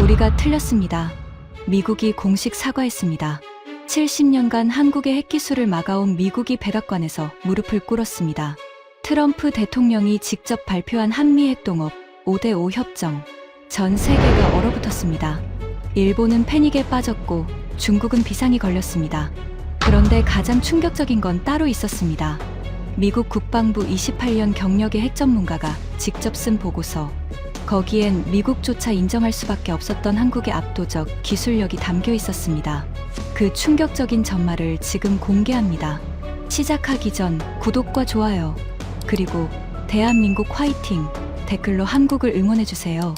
우리가 틀렸습니다. 미국이 공식 사과했습니다. 70년간 한국의 핵기술을 막아온 미국이 백악관에서 무릎을 꿇었습니다. 트럼프 대통령이 직접 발표한 한미 핵동업 5대5 협정. 전 세계가 얼어붙었습니다. 일본은 패닉에 빠졌고 중국은 비상이 걸렸습니다. 그런데 가장 충격적인 건 따로 있었습니다. 미국 국방부 28년 경력의 핵 전문가가 직접 쓴 보고서. 거기엔 미국조차 인정할 수밖에 없었던 한국의 압도적 기술력이 담겨 있었습니다. 그 충격적인 전말을 지금 공개합니다. 시작하기 전 구독과 좋아요, 그리고 대한민국 화이팅 댓글로 한국을 응원해주세요.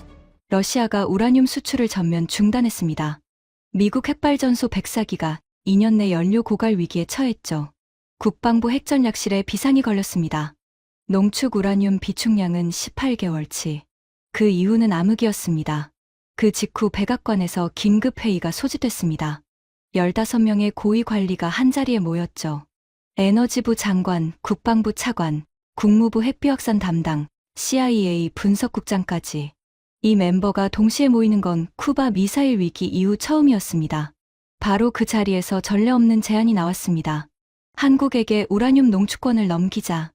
러시아가 우라늄 수출을 전면 중단했습니다. 미국 핵발전소 104기가 2년 내 연료 고갈 위기에 처했죠. 국방부 핵전략실에 비상이 걸렸습니다. 농축 우라늄 비축량은 18개월치. 그 이후는 암흑이었습니다. 그 직후 백악관에서 긴급회의가 소집됐습니다. 15명의 고위 관리가 한자리에 모였죠. 에너지부 장관, 국방부 차관, 국무부 핵비확산 담당, CIA 분석국장까지. 이 멤버가 동시에 모이는 건 쿠바 미사일 위기 이후 처음이었습니다. 바로 그 자리에서 전례 없는 제안이 나왔습니다. 한국에게 우라늄 농축권을 넘기자.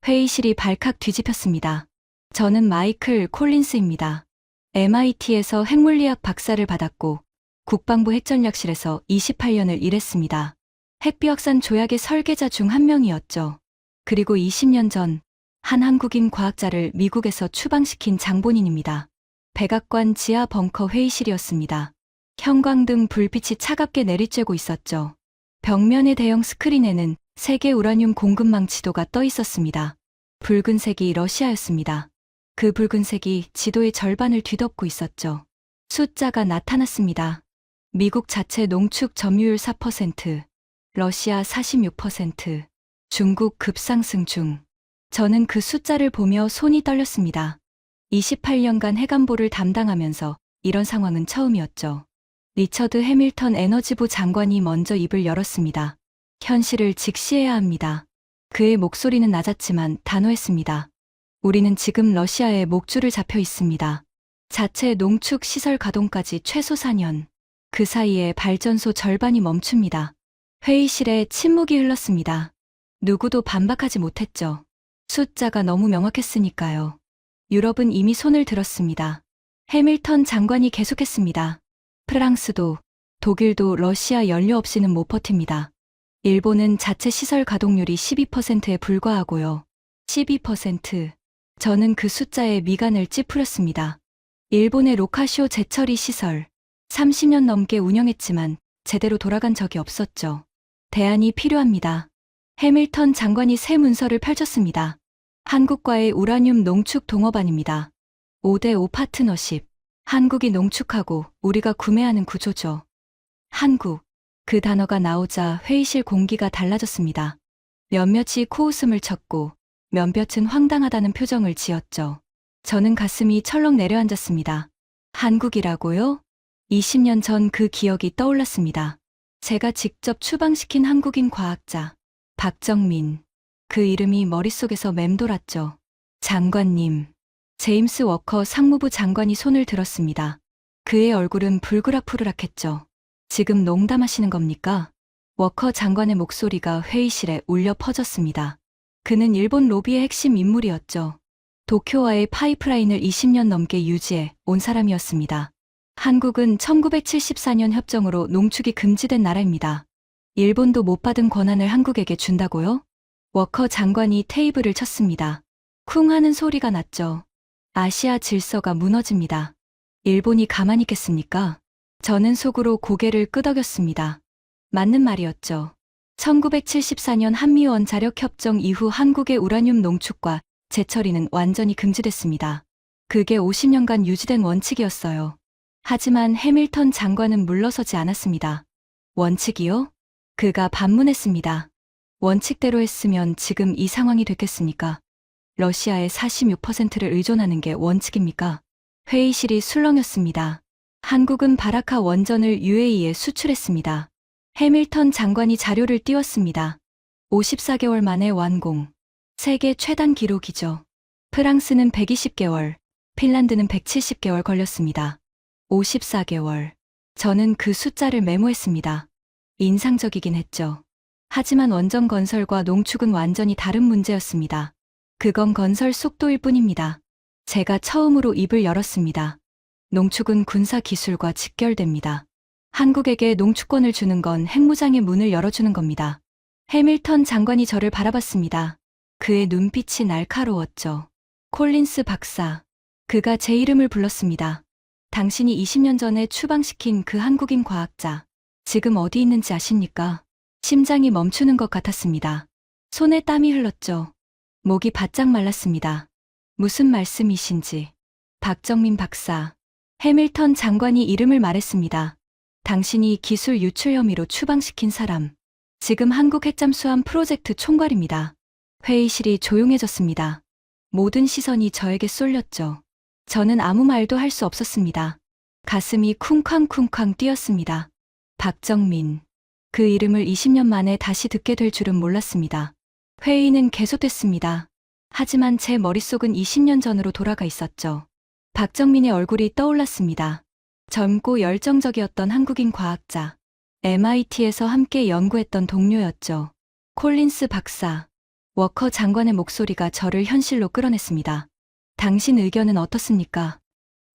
회의실이 발칵 뒤집혔습니다. 저는 마이클 콜린스입니다. MIT에서 핵물리학 박사를 받았고 국방부 핵전략실에서 28년을 일했습니다. 핵비확산 조약의 설계자 중 한 명이었죠. 그리고 20년 전 한 한국인 과학자를 미국에서 추방시킨 장본인입니다. 백악관 지하 벙커 회의실이었습니다. 형광등 불빛이 차갑게 내리쬐고 있었죠. 벽면의 대형 스크린에는 세계 우라늄 공급망 지도가 떠 있었습니다. 붉은색이 러시아였습니다. 그 붉은색이 지도의 절반을 뒤덮고 있었죠. 숫자가 나타났습니다. 미국 자체 농축 점유율 4%, 러시아 46%, 중국 급상승 중. 저는 그 숫자를 보며 손이 떨렸습니다. 28년간 핵안보를 담당하면서 이런 상황은 처음이었죠. 리처드 해밀턴 에너지부 장관이 먼저 입을 열었습니다. 현실을 직시해야 합니다. 그의 목소리는 낮았지만 단호했습니다. 우리는 지금 러시아에 목줄을 잡혀 있습니다. 자체 농축 시설 가동까지 최소 4년. 그 사이에 발전소 절반이 멈춥니다. 회의실에 침묵이 흘렀습니다. 누구도 반박하지 못했죠. 숫자가 너무 명확했으니까요. 유럽은 이미 손을 들었습니다. 해밀턴 장관이 계속했습니다. 프랑스도, 독일도 러시아 연료 없이는 못 버팁니다. 일본은 자체 시설 가동률이 12%에 불과하고요. 12%. 저는 그 숫자에 미간을 찌푸렸습니다. 일본의 로카쇼 재처리 시설. 30년 넘게 운영했지만 제대로 돌아간 적이 없었죠. 대안이 필요합니다. 해밀턴 장관이 새 문서를 펼쳤습니다. 한국과의 우라늄 농축 동업안입니다. 5대5 파트너십. 한국이 농축하고 우리가 구매하는 구조죠. 한국. 그 단어가 나오자 회의실 공기가 달라졌습니다. 몇몇이 코웃음을 쳤고 몇몇은 황당하다는 표정을 지었죠. 저는 가슴이 철렁 내려앉았습니다. 한국이라고요? 20년 전 그 기억이 떠올랐습니다. 제가 직접 추방시킨 한국인 과학자, 박정민. 그 이름이 머릿속에서 맴돌았죠. 장관님. 제임스 워커 상무부 장관이 손을 들었습니다. 그의 얼굴은 불그락푸르락했죠. 지금 농담하시는 겁니까? 워커 장관의 목소리가 회의실에 울려 퍼졌습니다. 그는 일본 로비의 핵심 인물이었죠. 도쿄와의 파이프라인을 20년 넘게 유지해 온 사람이었습니다. 한국은 1974년 협정으로 농축이 금지된 나라입니다. 일본도 못 받은 권한을 한국에게 준다고요? 워커 장관이 테이블을 쳤습니다. 쿵 하는 소리가 났죠. 아시아 질서가 무너집니다. 일본이 가만히 있겠습니까? 저는 속으로 고개를 끄덕였습니다. 맞는 말이었죠. 1974년 한미 원자력협정 이후 한국의 우라늄 농축과 재처리는 완전히 금지됐습니다. 그게 50년간 유지된 원칙이었어요. 하지만 해밀턴 장관은 물러서지 않았습니다. 원칙이요? 그가 반문했습니다. 원칙대로 했으면 지금 이 상황이 됐겠습니까? 러시아의 46%를 의존하는 게 원칙입니까? 회의실이 술렁였습니다. 한국은 바라카 원전을 UAE에 수출했습니다. 해밀턴 장관이 자료를 띄웠습니다. 54개월 만에 완공. 세계 최단 기록이죠. 프랑스는 120개월, 핀란드는 170개월 걸렸습니다. 54개월. 저는 그 숫자를 메모했습니다. 인상적이긴 했죠. 하지만 원전 건설과 농축은 완전히 다른 문제였습니다. 그건 건설 속도일 뿐입니다. 제가 처음으로 입을 열었습니다. 농축은 군사 기술과 직결됩니다. 한국에게 농축권을 주는 건 핵무장의 문을 열어주는 겁니다. 해밀턴 장관이 저를 바라봤습니다. 그의 눈빛이 날카로웠죠. 콜린스 박사. 그가 제 이름을 불렀습니다. 당신이 20년 전에 추방시킨 그 한국인 과학자. 지금 어디 있는지 아십니까? 심장이 멈추는 것 같았습니다. 손에 땀이 흘렀죠. 목이 바짝 말랐습니다. 무슨 말씀이신지. 박정민 박사. 해밀턴 장관이 이름을 말했습니다. 당신이 기술 유출 혐의로 추방시킨 사람. 지금 한국 핵잠수함 프로젝트 총괄입니다. 회의실이 조용해졌습니다. 모든 시선이 저에게 쏠렸죠. 저는 아무 말도 할 수 없었습니다. 가슴이 쿵쾅쿵쾅 뛰었습니다. 박정민. 그 이름을 20년 만에 다시 듣게 될 줄은 몰랐습니다. 회의는 계속됐습니다. 하지만 제 머릿속은 20년 전으로 돌아가 있었죠. 박정민의 얼굴이 떠올랐습니다. 젊고 열정적이었던 한국인 과학자. MIT에서 함께 연구했던 동료였죠. 콜린스 박사. 워커 장관의 목소리가 저를 현실로 끌어냈습니다. 당신 의견은 어떻습니까?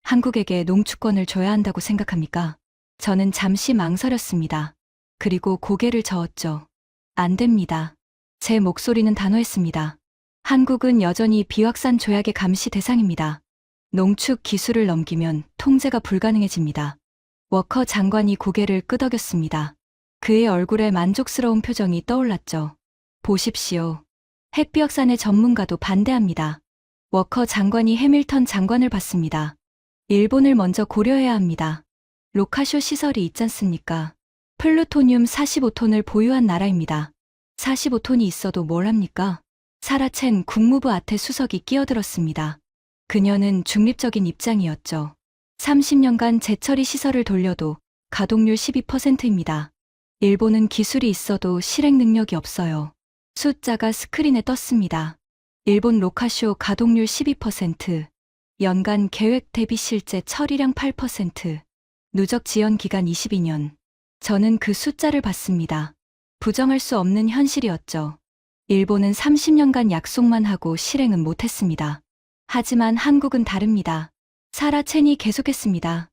한국에게 농축권을 줘야 한다고 생각합니까? 저는 잠시 망설였습니다. 그리고 고개를 저었죠. 안 됩니다. 제 목소리는 단호했습니다. 한국은 여전히 비확산 조약의 감시 대상입니다. 농축 기술을 넘기면 통제가 불가능해집니다. 워커 장관이 고개를 끄덕였습니다. 그의 얼굴에 만족스러운 표정이 떠올랐죠. 보십시오. 핵비확산의 전문가도 반대합니다. 워커 장관이 해밀턴 장관을 봤습니다. 일본을 먼저 고려해야 합니다. 로카쇼 시설이 있잖습니까? 플루토늄 45톤을 보유한 나라입니다. 45톤이 있어도 뭘 합니까? 사라첸 국무부 아태 수석이 끼어들었습니다. 그녀는 중립적인 입장이었죠. 30년간 재처리 시설을 돌려도 가동률 12%입니다. 일본은 기술이 있어도 실행 능력이 없어요. 숫자가 스크린에 떴습니다. 일본 로카쇼 가동률 12%, 연간 계획 대비 실제 처리량 8%, 누적 지연 기간 22년. 저는 그 숫자를 봤습니다. 부정할 수 없는 현실이었죠. 일본은 30년간 약속만 하고 실행은 못했습니다. 하지만 한국은 다릅니다. 사라첸이 계속했습니다.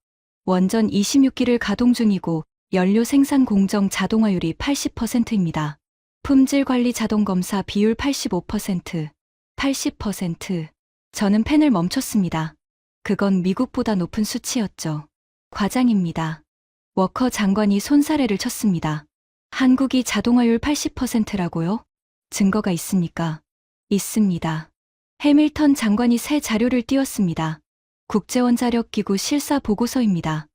원전 26기를 가동 중이고 연료 생산 공정 자동화율이 80%입니다. 품질 관리 자동 검사 비율 85%, 80%. 저는 펜을 멈췄습니다. 그건 미국보다 높은 수치였죠. 과장입니다. 워커 장관이 손사래를 쳤습니다. 한국이 자동화율 80%라고요? 증거가 있습니까? 있습니다. 해밀턴 장관이 새 자료를 띄웠습니다. 국제원자력기구 실사 보고서입니다.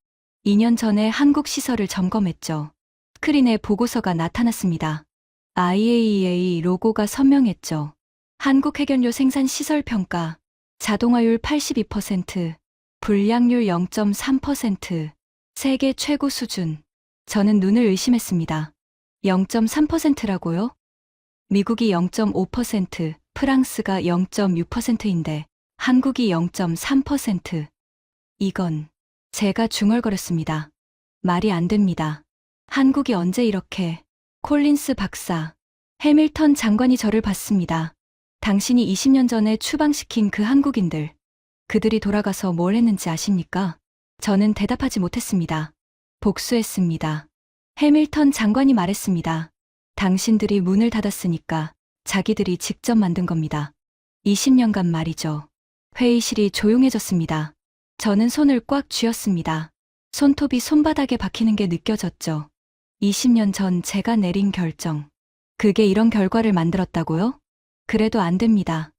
2년 전에 한국 시설을 점검했죠. 스크린에 보고서가 나타났습니다. IAEA 로고가 선명했죠. 한국 핵연료 생산 시설 평가, 자동화율 82%, 불량률 0.3%, 세계 최고 수준. 저는 눈을 의심했습니다. 0.3%라고요? 미국이 0.5%, 프랑스가 0.6%인데 한국이 0.3%. 이건 제가 중얼거렸습니다. 말이 안 됩니다. 한국이 언제 이렇게. 콜린스 박사. 해밀턴 장관이 저를 봤습니다. 당신이 20년 전에 추방시킨 그 한국인들. 그들이 돌아가서 뭘 했는지 아십니까? 저는 대답하지 못했습니다. 복수했습니다. 해밀턴 장관이 말했습니다. 당신들이 문을 닫았으니까 자기들이 직접 만든 겁니다. 20년간 말이죠. 회의실이 조용해졌습니다. 저는 손을 꽉 쥐었습니다. 손톱이 손바닥에 박히는 게 느껴졌죠. 20년 전 제가 내린 결정. 그게 이런 결과를 만들었다고요? 그래도 안 됩니다.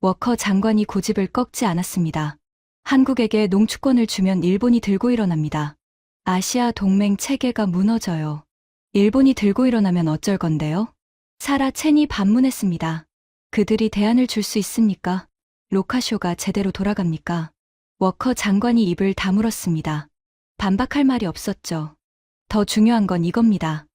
워커 장관이 고집을 꺾지 않았습니다. 한국에게 농축권을 주면 일본이 들고 일어납니다. 아시아 동맹 체계가 무너져요. 일본이 들고 일어나면 어쩔 건데요? 사라첸이 반문했습니다. 그들이 대안을 줄 수 있습니까? 로카쇼가 제대로 돌아갑니까? 워커 장관이 입을 다물었습니다. 반박할 말이 없었죠. 더 중요한 건 이겁니다.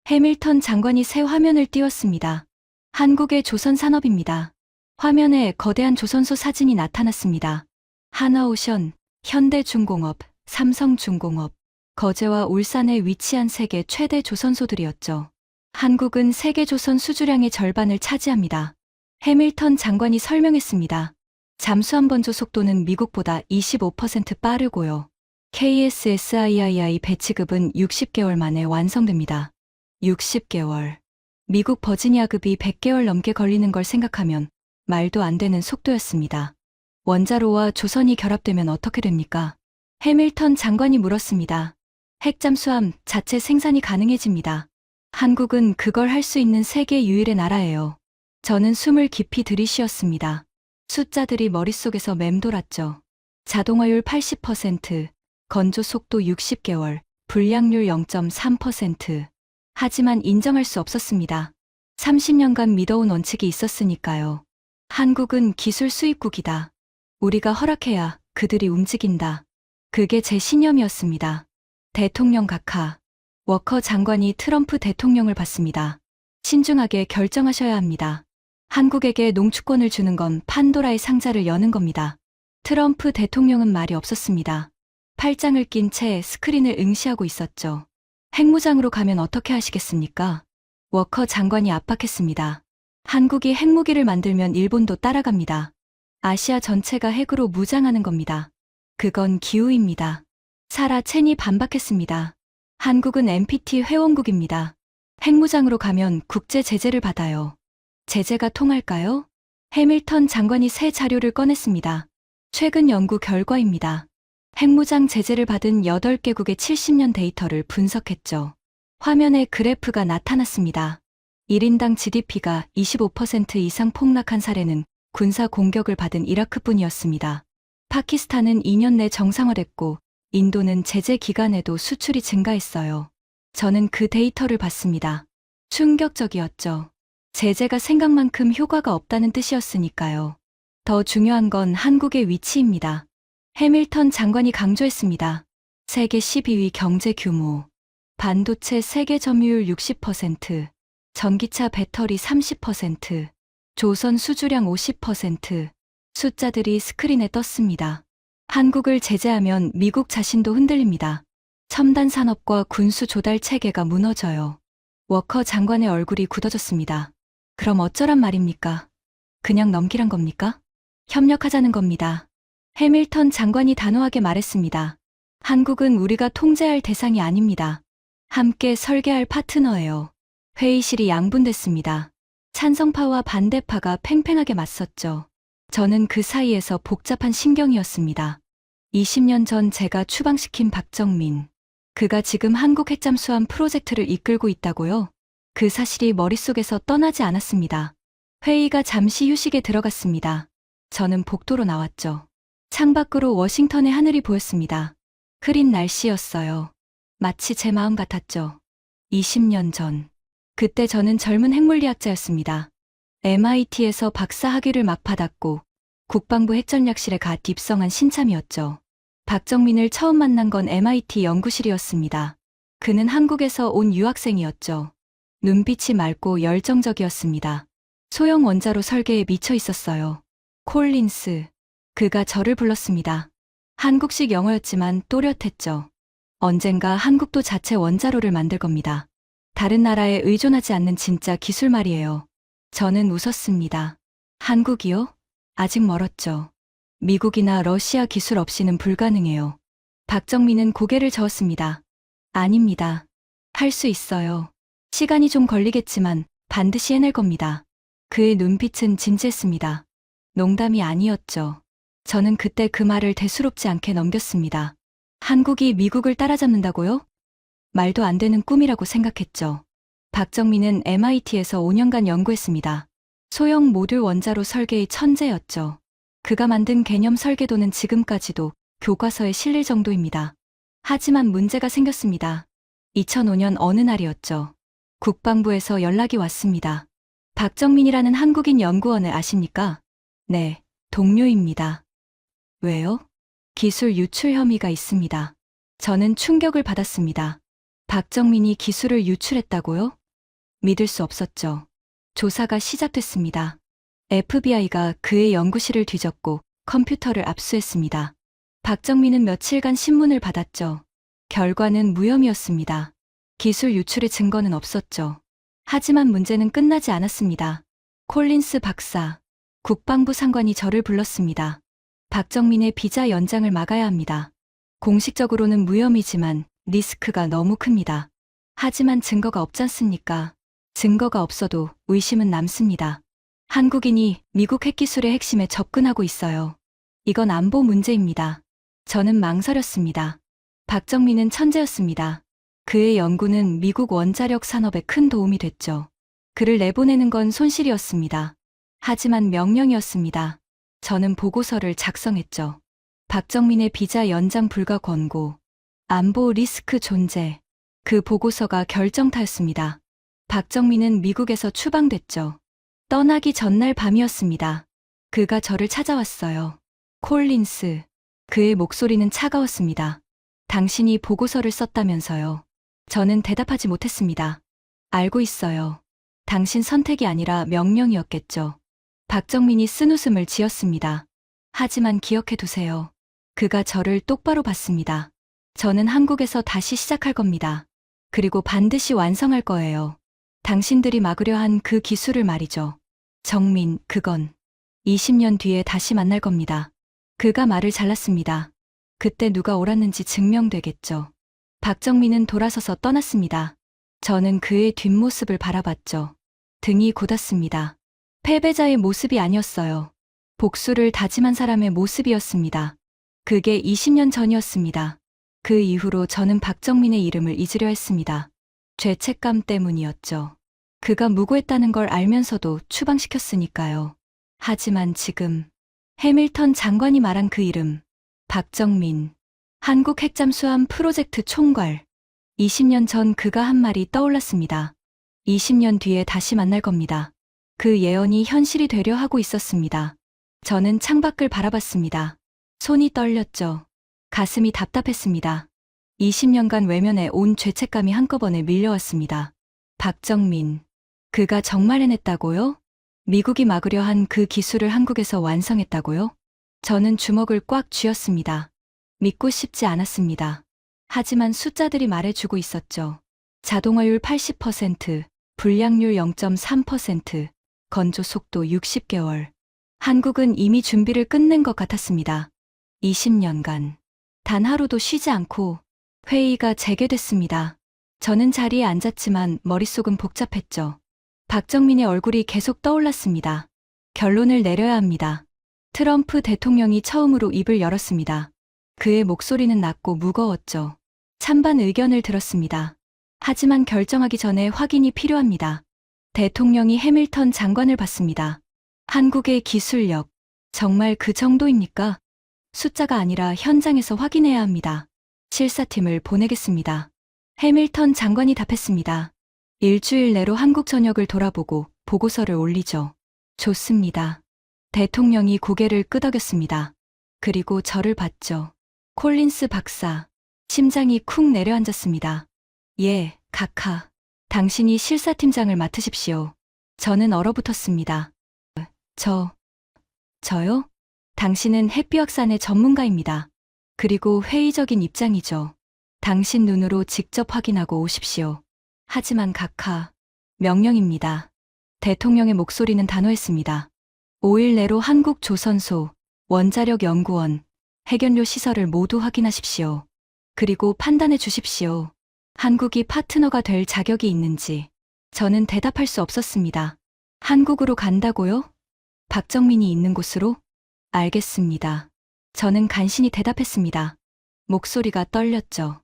해밀턴 장관이 새 화면을 띄웠습니다. 한국의 조선 산업입니다. 화면에 거대한 조선소 사진이 나타났습니다. 하나오션, 현대중공업, 삼성중공업, 거제와 울산에 위치한 세계 최대 조선소들이었죠. 한국은 세계 조선 수주량의 절반을 차지합니다. 해밀턴 장관이 설명했습니다. 잠수함 번조 속도는 미국보다 25% 빠르고요. KSSIII 배치급은 60개월 만에 완성됩니다. 60개월. 미국 버지니아급이 100개월 넘게 걸리는 걸 생각하면 말도 안 되는 속도였습니다. 원자로와 조선이 결합되면 어떻게 됩니까? 해밀턴 장관이 물었습니다. 핵잠수함 자체 생산이 가능해집니다. 한국은 그걸 할 수 있는 세계 유일의 나라예요. 저는 숨을 깊이 들이쉬었습니다. 숫자들이 머릿속에서 맴돌았죠. 자동화율 80%, 건조 속도 60개월, 불량률 0.3%. 하지만 인정할 수 없었습니다. 30년간 믿어온 원칙이 있었으니까요. 한국은 기술 수입국이다. 우리가 허락해야 그들이 움직인다. 그게 제 신념이었습니다. 대통령 각하. 워커 장관이 트럼프 대통령을 봤습니다. 신중하게 결정하셔야 합니다. 한국에게 농축권을 주는 건 판도라의 상자를 여는 겁니다. 트럼프 대통령은 말이 없었습니다. 팔짱을 낀 채 스크린을 응시하고 있었죠. 핵무장으로 가면 어떻게 하시겠습니까? 워커 장관이 압박했습니다. 한국이 핵무기를 만들면 일본도 따라갑니다. 아시아 전체가 핵으로 무장하는 겁니다. 그건 기우입니다. 사라 첸이 반박했습니다. 한국은 NPT 회원국입니다. 핵무장으로 가면 국제 제재를 받아요. 제재가 통할까요? 해밀턴 장관이 새 자료를 꺼냈습니다. 최근 연구 결과입니다. 핵무장 제재를 받은 8개국의 70년 데이터를 분석했죠. 화면에 그래프가 나타났습니다. 1인당 GDP가 25% 이상 폭락한 사례는 군사 공격을 받은 이라크뿐이었습니다. 파키스탄은 2년 내 정상화됐고 인도는 제재 기간에도 수출이 증가했어요. 저는 그 데이터를 봤습니다. 충격적이었죠. 제재가 생각만큼 효과가 없다는 뜻이었으니까요. 더 중요한 건 한국의 위치입니다. 해밀턴 장관이 강조했습니다. 세계 12위 경제 규모, 반도체 세계 점유율 60%, 전기차 배터리 30%, 조선 수주량 50%, 숫자들이 스크린에 떴습니다. 한국을 제재하면 미국 자신도 흔들립니다. 첨단 산업과 군수 조달 체계가 무너져요. 워커 장관의 얼굴이 굳어졌습니다. 그럼 어쩌란 말입니까? 그냥 넘기란 겁니까? 협력하자는 겁니다. 해밀턴 장관이 단호하게 말했습니다. 한국은 우리가 통제할 대상이 아닙니다. 함께 설계할 파트너예요. 회의실이 양분됐습니다. 찬성파와 반대파가 팽팽하게 맞섰죠. 저는 그 사이에서 복잡한 신경이었습니다. 20년 전 제가 추방시킨 박정민. 그가 지금 한국 핵잠수함 프로젝트를 이끌고 있다고요? 그 사실이 머릿속에서 떠나지 않았습니다. 회의가 잠시 휴식에 들어갔습니다. 저는 복도로 나왔죠. 창밖으로 워싱턴의 하늘이 보였습니다. 흐린 날씨였어요. 마치 제 마음 같았죠. 20년 전. 그때 저는 젊은 핵물리학자였습니다. MIT에서 박사 학위를 막 받았고 국방부 핵전략실에 갓 입성한 신참이었죠. 박정민을 처음 만난 건 MIT 연구실이었습니다. 그는 한국에서 온 유학생이었죠. 눈빛이 맑고 열정적이었습니다. 소형 원자로 설계에 미쳐 있었어요. 콜린스. 그가 저를 불렀습니다. 한국식 영어였지만 또렷했죠. 언젠가 한국도 자체 원자로를 만들 겁니다. 다른 나라에 의존하지 않는 진짜 기술 말이에요. 저는 웃었습니다. 한국이요? 아직 멀었죠. 미국이나 러시아 기술 없이는 불가능해요. 박정민은 고개를 저었습니다. 아닙니다. 할 수 있어요. 시간이 좀 걸리겠지만 반드시 해낼 겁니다. 그의 눈빛은 진지했습니다. 농담이 아니었죠. 저는 그때 그 말을 대수롭지 않게 넘겼습니다. 한국이 미국을 따라잡는다고요? 말도 안 되는 꿈이라고 생각했죠. 박정민은 MIT에서 5년간 연구했습니다. 소형 모듈 원자로 설계의 천재였죠. 그가 만든 개념 설계도는 지금까지도 교과서에 실릴 정도입니다. 하지만 문제가 생겼습니다. 2005년 어느 날이었죠. 국방부에서 연락이 왔습니다. 박정민이라는 한국인 연구원을 아십니까? 네, 동료입니다. 왜요? 기술 유출 혐의가 있습니다. 저는 충격을 받았습니다. 박정민이 기술을 유출했다고요? 믿을 수 없었죠. 조사가 시작됐습니다. FBI가 그의 연구실을 뒤졌고 컴퓨터를 압수했습니다. 박정민은 며칠간 신문을 받았죠. 결과는 무혐의였습니다. 기술 유출의 증거는 없었죠. 하지만 문제는 끝나지 않았습니다. 콜린스 박사, 국방부 상관이 저를 불렀습니다. 박정민의 비자 연장을 막아야 합니다. 공식적으로는 무혐의지만 리스크가 너무 큽니다. 하지만 증거가 없지 않습니까? 증거가 없어도 의심은 남습니다. 한국인이 미국 핵기술의 핵심에 접근하고 있어요. 이건 안보 문제입니다. 저는 망설였습니다. 박정민은 천재였습니다. 그의 연구는 미국 원자력 산업에 큰 도움이 됐죠. 그를 내보내는 건 손실이었습니다. 하지만 명령이었습니다. 저는 보고서를 작성했죠. 박정민의 비자 연장 불가 권고, 안보 리스크 존재. 그 보고서가 결정타였습니다. 박정민은 미국에서 추방됐죠. 떠나기 전날 밤이었습니다. 그가 저를 찾아왔어요. 콜린스. 그의 목소리는 차가웠습니다. 당신이 보고서를 썼다면서요. 저는 대답하지 못했습니다. 알고 있어요. 당신 선택이 아니라 명령이었겠죠. 박정민이 쓴웃음을 지었습니다. 하지만 기억해 두세요. 그가 저를 똑바로 봤습니다. 저는 한국에서 다시 시작할 겁니다. 그리고 반드시 완성할 거예요. 당신들이 막으려 한 그 기술을 말이죠. 정민, 그건 20년 뒤에 다시 만날 겁니다. 그가 말을 잘랐습니다. 그때 누가 옳았는지 증명되겠죠. 박정민은 돌아서서 떠났습니다. 저는 그의 뒷모습을 바라봤죠. 등이 굳었습니다. 패배자의 모습이 아니었어요. 복수를 다짐한 사람의 모습이었습니다. 그게 20년 전이었습니다. 그 이후로 저는 박정민의 이름을 잊으려 했습니다. 죄책감 때문이었죠. 그가 무고했다는 걸 알면서도 추방시켰으니까요. 하지만 지금 해밀턴 장관이 말한 그 이름, 박정민, 한국 핵잠수함 프로젝트 총괄. 20년 전 그가 한 말이 떠올랐습니다. 20년 뒤에 다시 만날 겁니다. 그 예언이 현실이 되려 하고 있었습니다. 저는 창밖을 바라봤습니다. 손이 떨렸죠. 가슴이 답답했습니다. 20년간 외면해 온 죄책감이 한꺼번에 밀려왔습니다. 박정민. 그가 정말 해냈다고요? 미국이 막으려 한 그 기술을 한국에서 완성했다고요? 저는 주먹을 꽉 쥐었습니다. 믿고 싶지 않았습니다. 하지만 숫자들이 말해주고 있었죠. 자동화율 80%, 불량률 0.3%, 건조 속도 60개월. 한국은 이미 준비를 끝낸 것 같았습니다. 20년간. 단 하루도 쉬지 않고 회의가 재개됐습니다. 저는 자리에 앉았지만 머릿속은 복잡했죠. 박정민의 얼굴이 계속 떠올랐습니다. 결론을 내려야 합니다. 트럼프 대통령이 처음으로 입을 열었습니다. 그의 목소리는 낮고 무거웠죠. 찬반 의견을 들었습니다. 하지만 결정하기 전에 확인이 필요합니다. 대통령이 해밀턴 장관을 봤습니다. 한국의 기술력, 정말 그 정도입니까? 숫자가 아니라 현장에서 확인해야 합니다. 실사팀을 보내겠습니다. 해밀턴 장관이 답했습니다. 일주일 내로 한국 전역을 돌아보고 보고서를 올리죠. 좋습니다. 대통령이 고개를 끄덕였습니다. 그리고 저를 봤죠. 콜린스 박사. 심장이 쿵 내려앉았습니다. 예, 각하. 당신이 실사팀장을 맡으십시오. 저는 얼어붙었습니다. 저요? 당신은 핵비확산의 전문가입니다. 그리고 회의적인 입장이죠. 당신 눈으로 직접 확인하고 오십시오. 하지만 각하, 명령입니다. 대통령의 목소리는 단호했습니다. 5일 내로 한국 조선소, 원자력 연구원, 핵연료 시설을 모두 확인하십시오. 그리고 판단해 주십시오. 한국이 파트너가 될 자격이 있는지. 저는 대답할 수 없었습니다. 한국으로 간다고요? 박정민이 있는 곳으로? 알겠습니다. 저는 간신히 대답했습니다. 목소리가 떨렸죠.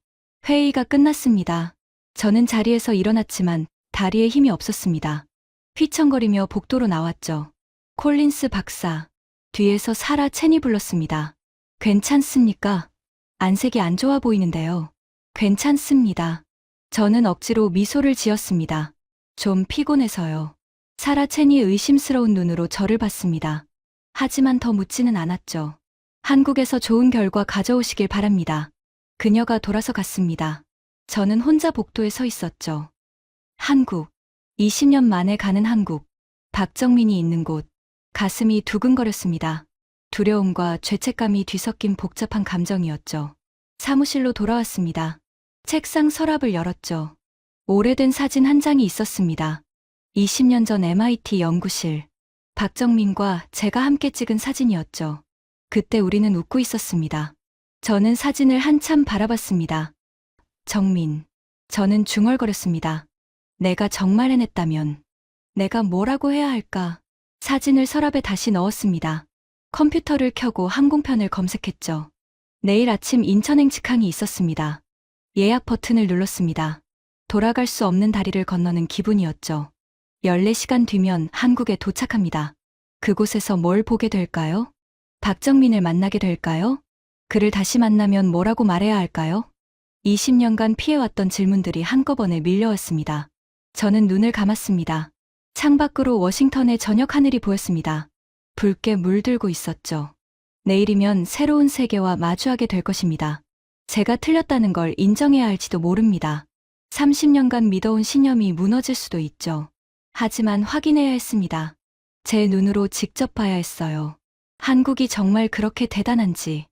회의가 끝났습니다. 저는 자리에서 일어났지만 다리에 힘이 없었습니다. 휘청거리며 복도로 나왔죠. 콜린스 박사. 뒤에서 사라 첸이 불렀습니다. 괜찮습니까? 안색이 안 좋아 보이는데요. 괜찮습니다. 저는 억지로 미소를 지었습니다. 좀 피곤해서요. 사라 첸이 의심스러운 눈으로 저를 봤습니다. 하지만 더 묻지는 않았죠. 한국에서 좋은 결과 가져오시길 바랍니다. 그녀가 돌아서 갔습니다. 저는 혼자 복도에 서 있었죠. 한국. 20년 만에 가는 한국. 박정민이 있는 곳. 가슴이 두근거렸습니다. 두려움과 죄책감이 뒤섞인 복잡한 감정이었죠. 사무실로 돌아왔습니다. 책상 서랍을 열었죠. 오래된 사진 한 장이 있었습니다. 20년 전 MIT 연구실. 박정민과 제가 함께 찍은 사진이었죠. 그때 우리는 웃고 있었습니다. 저는 사진을 한참 바라봤습니다. 정민. 저는 중얼거렸습니다. 내가 정말 해냈다면 내가 뭐라고 해야 할까? 사진을 서랍에 다시 넣었습니다. 컴퓨터를 켜고 항공편을 검색했죠. 내일 아침 인천행 직항이 있었습니다. 예약 버튼을 눌렀습니다. 돌아갈 수 없는 다리를 건너는 기분이었죠. 14시간 뒤면 한국에 도착합니다. 그곳에서 뭘 보게 될까요? 박정민을 만나게 될까요? 그를 다시 만나면 뭐라고 말해야 할까요? 20년간 피해왔던 질문들이 한꺼번에 밀려왔습니다. 저는 눈을 감았습니다. 창밖으로 워싱턴의 저녁 하늘이 보였습니다. 붉게 물들고 있었죠. 내일이면 새로운 세계와 마주하게 될 것입니다. 제가 틀렸다는 걸 인정해야 할지도 모릅니다. 30년간 믿어온 신념이 무너질 수도 있죠. 하지만 확인해야 했습니다. 제 눈으로 직접 봐야 했어요. 한국이 정말 그렇게 대단한지,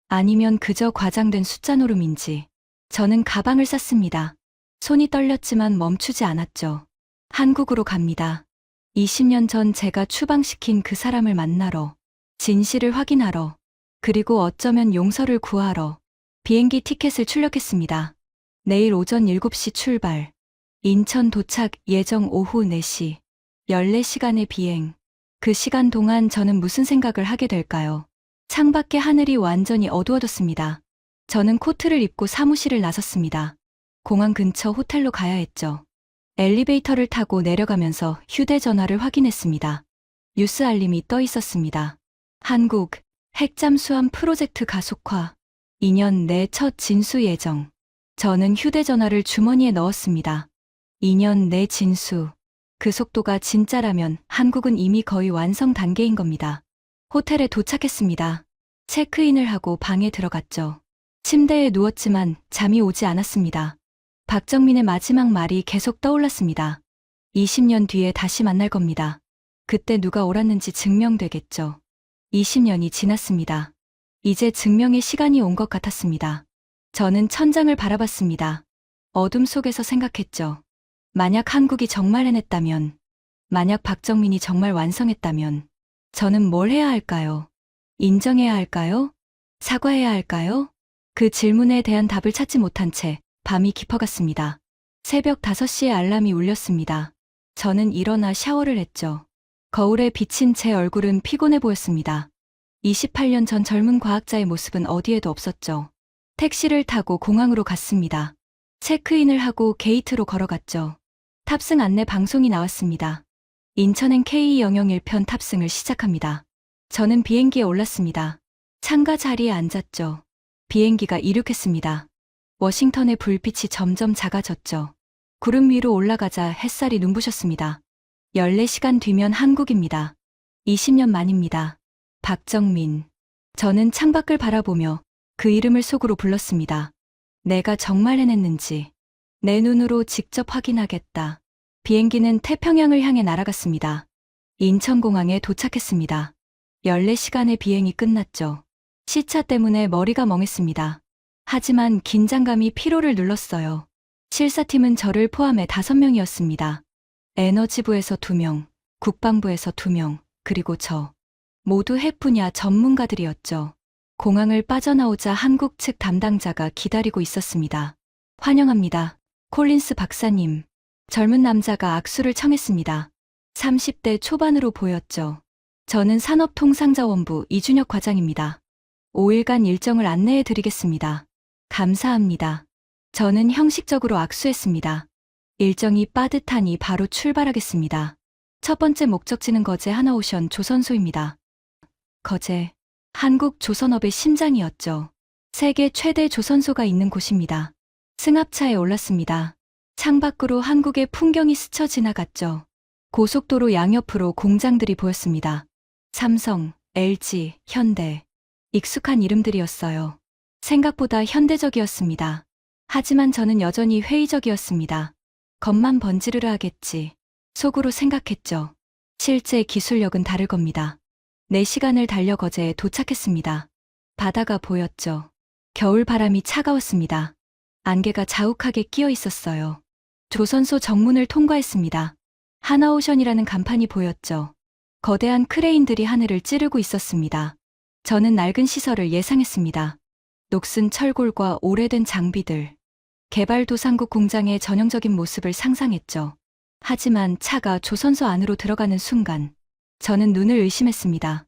아니면 그저 과장된 숫자 노름인지. 저는 가방을 쌌습니다. 손이 떨렸지만 멈추지 않았죠. 한국으로 갑니다. 20년 전 제가 추방시킨 그 사람을 만나러, 진실을 확인하러, 그리고 어쩌면 용서를 구하러. 비행기 티켓을 출력했습니다. 내일 오전 7시 출발. 인천 도착 예정 오후 4시. 14시간의 비행. 그 시간 동안 저는 무슨 생각을 하게 될까요? 창밖의 하늘이 완전히 어두워졌습니다. 저는 코트를 입고 사무실을 나섰습니다. 공항 근처 호텔로 가야 했죠. 엘리베이터를 타고 내려가면서 휴대전화를 확인했습니다. 뉴스 알림이 떠 있었습니다. 한국 핵잠수함 프로젝트 가속화. 2년 내 첫 진수 예정. 저는 휴대전화를 주머니에 넣었습니다. 2년 내 진수. 그 속도가 진짜라면 한국은 이미 거의 완성 단계인 겁니다. 호텔에 도착했습니다. 체크인을 하고 방에 들어갔죠. 침대에 누웠지만 잠이 오지 않았습니다. 박정민의 마지막 말이 계속 떠올랐습니다. 20년 뒤에 다시 만날 겁니다. 그때 누가 옳았는지 증명되겠죠. 20년이 지났습니다. 이제 증명의 시간이 온 것 같았습니다. 저는 천장을 바라봤습니다. 어둠 속에서 생각했죠. 만약 한국이 정말 해냈다면, 만약 박정민이 정말 완성했다면, 저는 뭘 해야 할까요? 인정해야 할까요? 사과해야 할까요? 그 질문에 대한 답을 찾지 못한 채 밤이 깊어갔습니다. 새벽 5시에 알람이 울렸습니다. 저는 일어나 샤워를 했죠. 거울에 비친 제 얼굴은 피곤해 보였습니다. 28년 전 젊은 과학자의 모습은 어디에도 없었죠. 택시를 타고 공항으로 갔습니다. 체크인을 하고 게이트로 걸어갔죠. 탑승 안내 방송이 나왔습니다. 인천행 K001편 탑승을 시작합니다. 저는 비행기에 올랐습니다. 창가 자리에 앉았죠. 비행기가 이륙했습니다. 워싱턴의 불빛이 점점 작아졌죠. 구름 위로 올라가자 햇살이 눈부셨습니다. 14시간 뒤면 한국입니다. 20년 만입니다. 박정민. 저는 창밖을 바라보며 그 이름을 속으로 불렀습니다. 내가 정말 해냈는지 내 눈으로 직접 확인하겠다. 비행기는 태평양을 향해 날아갔습니다. 인천공항에 도착했습니다. 14시간의 비행이 끝났죠. 시차 때문에 머리가 멍했습니다. 하지만 긴장감이 피로를 눌렀어요. 실사팀은 저를 포함해 5명이었습니다. 에너지부에서 2명, 국방부에서 2명, 그리고 저. 모두 핵 분야 전문가들이었죠. 공항을 빠져나오자 한국 측 담당자가 기다리고 있었습니다. 환영합니다. 콜린스 박사님. 젊은 남자가 악수를 청했습니다. 30대 초반으로 보였죠. 저는 산업통상자원부 이준혁 과장입니다. 5일간 일정을 안내해 드리겠습니다. 감사합니다. 저는 형식적으로 악수했습니다. 일정이 빠듯하니 바로 출발하겠습니다. 첫 번째 목적지는 거제 하나오션 조선소입니다. 거제, 한국 조선업의 심장이었죠. 세계 최대 조선소가 있는 곳입니다. 승합차에 올랐습니다. 창밖으로 한국의 풍경이 스쳐 지나갔죠. 고속도로 양옆으로 공장들이 보였습니다. 삼성, LG, 현대. 익숙한 이름들이었어요. 생각보다 현대적이었습니다. 하지만 저는 여전히 회의적이었습니다. 겉만 번지르르 하겠지. 속으로 생각했죠. 실제 기술력은 다를 겁니다. 4시간을 달려 거제에 도착했습니다. 바다가 보였죠. 겨울 바람이 차가웠습니다. 안개가 자욱하게 끼어 있었어요. 조선소 정문을 통과했습니다. 하나오션이라는 간판이 보였죠. 거대한 크레인들이 하늘을 찌르고 있었습니다. 저는 낡은 시설을 예상했습니다. 녹슨 철골과 오래된 장비들. 개발도상국 공장의 전형적인 모습을 상상했죠. 하지만 차가 조선소 안으로 들어가는 순간 저는 눈을 의심했습니다.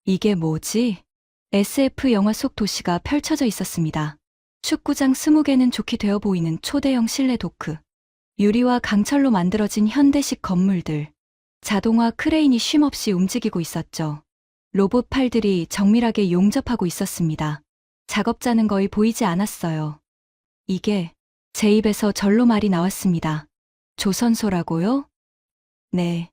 이게 뭐지? SF 영화 속 도시가 펼쳐져 있었습니다. 축구장 20개는 좋게 되어 보이는 초대형 실내 도크. 유리와 강철로 만들어진 현대식 건물들. 자동화 크레인이 쉼없이 움직이고 있었죠. 로봇 팔들이 정밀하게 용접하고 있었습니다. 작업자는 거의 보이지 않았어요. 이게 제 입에서 절로 말이 나왔습니다. 조선소라고요? 네.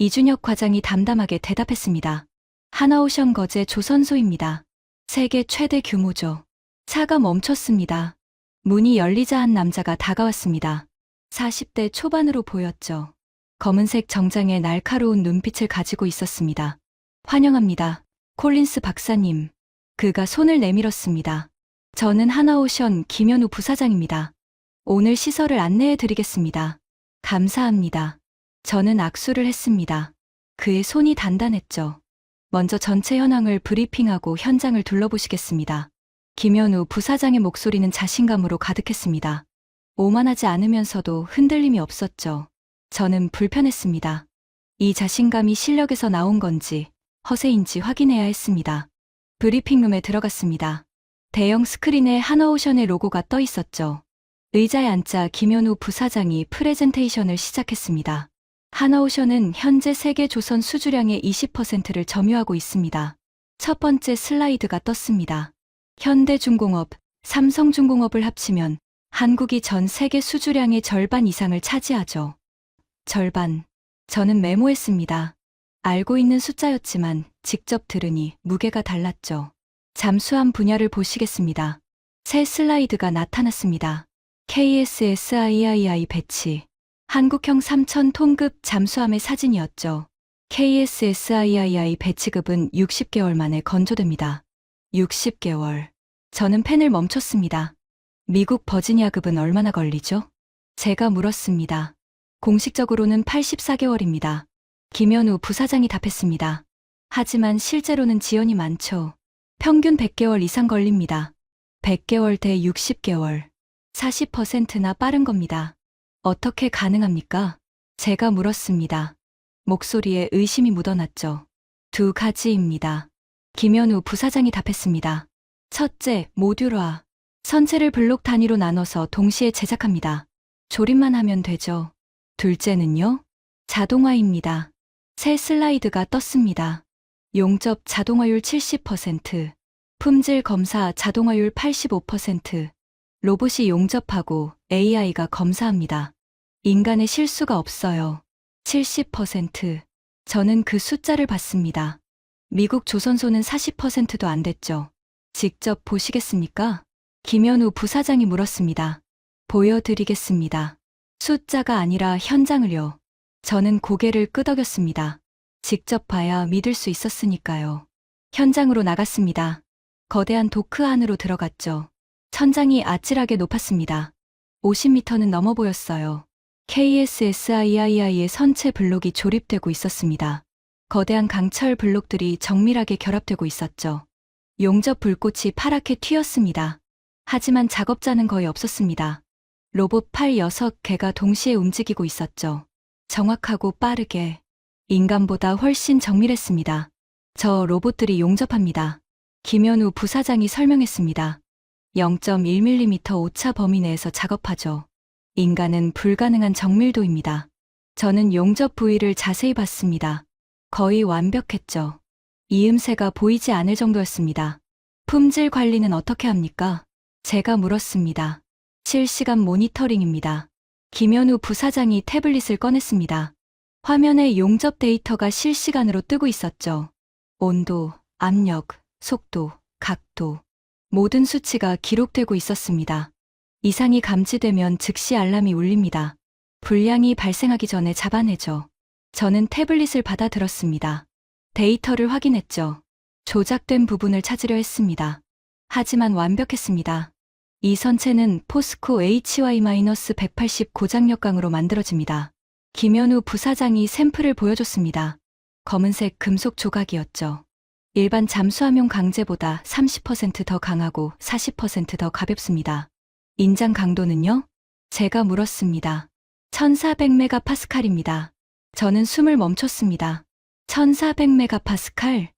이준혁 과장이 담담하게 대답했습니다. 하나오션 거제 조선소입니다. 세계 최대 규모죠. 차가 멈췄습니다. 문이 열리자 한 남자가 다가왔습니다. 40대 초반으로 보였죠. 검은색 정장에 날카로운 눈빛을 가지고 있었습니다. 환영합니다. 콜린스 박사님. 그가 손을 내밀었습니다. 저는 하나오션 김현우 부사장입니다. 오늘 시설을 안내해 드리겠습니다. 감사합니다. 저는 악수를 했습니다. 그의 손이 단단했죠. 먼저 전체 현황을 브리핑하고 현장을 둘러보시겠습니다. 김현우 부사장의 목소리는 자신감으로 가득했습니다. 오만하지 않으면서도 흔들림이 없었죠. 저는 불편했습니다. 이 자신감이 실력에서 나온 건지 허세인지 확인해야 했습니다. 브리핑룸에 들어갔습니다. 대형 스크린에 하나오션의 로고가 떠 있었죠. 의자에 앉자 김현우 부사장이 프레젠테이션을 시작했습니다. 하나오션은 현재 세계 조선 수주량의 20%를 점유하고 있습니다. 첫 번째 슬라이드가 떴습니다. 현대중공업, 삼성중공업을 합치면 한국이 전 세계 수주량의 절반 이상을 차지하죠. 절반. 저는 메모했습니다. 알고 있는 숫자였지만 직접 들으니 무게가 달랐죠. 잠수함 분야를 보시겠습니다. 새 슬라이드가 나타났습니다. KSSIII 배치. 한국형 3,000톤급 잠수함의 사진이었죠. KSSIII 배치급은 60개월 만에 건조됩니다. 60개월. 저는 펜을 멈췄습니다. 미국 버지니아급은 얼마나 걸리죠? 제가 물었습니다. 공식적으로는 84개월입니다. 김현우 부사장이 답했습니다. 하지만 실제로는 지연이 많죠. 평균 100개월 이상 걸립니다. 100개월 대 60개월. 40%나 빠른 겁니다. 어떻게 가능합니까? 제가 물었습니다. 목소리에 의심이 묻어났죠. 2가지입니다. 김현우 부사장이 답했습니다. 첫째, 모듈화. 선체를 블록 단위로 나눠서 동시에 제작합니다. 조립만 하면 되죠. 둘째는요? 자동화입니다. 새 슬라이드가 떴습니다. 용접 자동화율 70%, 품질 검사 자동화율 85%, 로봇이 용접하고 AI가 검사합니다. 인간의 실수가 없어요. 70%. 저는 그 숫자를 봤습니다. 미국 조선소는 40%도 안 됐죠. 직접 보시겠습니까? 김현우 부사장이 물었습니다. 보여드리겠습니다. 숫자가 아니라 현장을요. 저는 고개를 끄덕였습니다. 직접 봐야 믿을 수 있었으니까요. 현장으로 나갔습니다. 거대한 도크 안으로 들어갔죠. 천장이 아찔하게 높았습니다. 50m는 넘어 보였어요. KSSIII의 선체 블록이 조립되고 있었습니다. 거대한 강철 블록들이 정밀하게 결합되고 있었죠. 용접 불꽃이 파랗게 튀었습니다. 하지만 작업자는 거의 없었습니다. 로봇 팔 6개가 동시에 움직이고 있었죠. 정확하고 빠르게. 인간보다 훨씬 정밀했습니다. 저 로봇들이 용접합니다. 김현우 부사장이 설명했습니다. 0.1mm 오차 범위 내에서 작업하죠. 인간은 불가능한 정밀도입니다. 저는 용접 부위를 자세히 봤습니다. 거의 완벽했죠. 이음새가 보이지 않을 정도였습니다. 품질 관리는 어떻게 합니까? 제가 물었습니다. 실시간 모니터링입니다. 김현우 부사장이 태블릿을 꺼냈습니다. 화면에 용접 데이터가 실시간으로 뜨고 있었죠. 온도, 압력, 속도, 각도. 모든 수치가 기록되고 있었습니다. 이상이 감지되면 즉시 알람이 울립니다. 불량이 발생하기 전에 잡아내죠. 저는 태블릿을 받아들었습니다. 데이터를 확인했죠. 조작된 부분을 찾으려 했습니다. 하지만 완벽했습니다. 이 선체는 포스코 HY-180 고장력강으로 만들어집니다. 김현우 부사장이 샘플을 보여줬습니다. 검은색 금속 조각이었죠. 일반 잠수함용 강제보다 30% 더 강하고 40% 더 가볍습니다. 인장 강도는요? 제가 물었습니다. 1400메가파스칼입니다. 저는 숨을 멈췄습니다. 1400메가파스칼?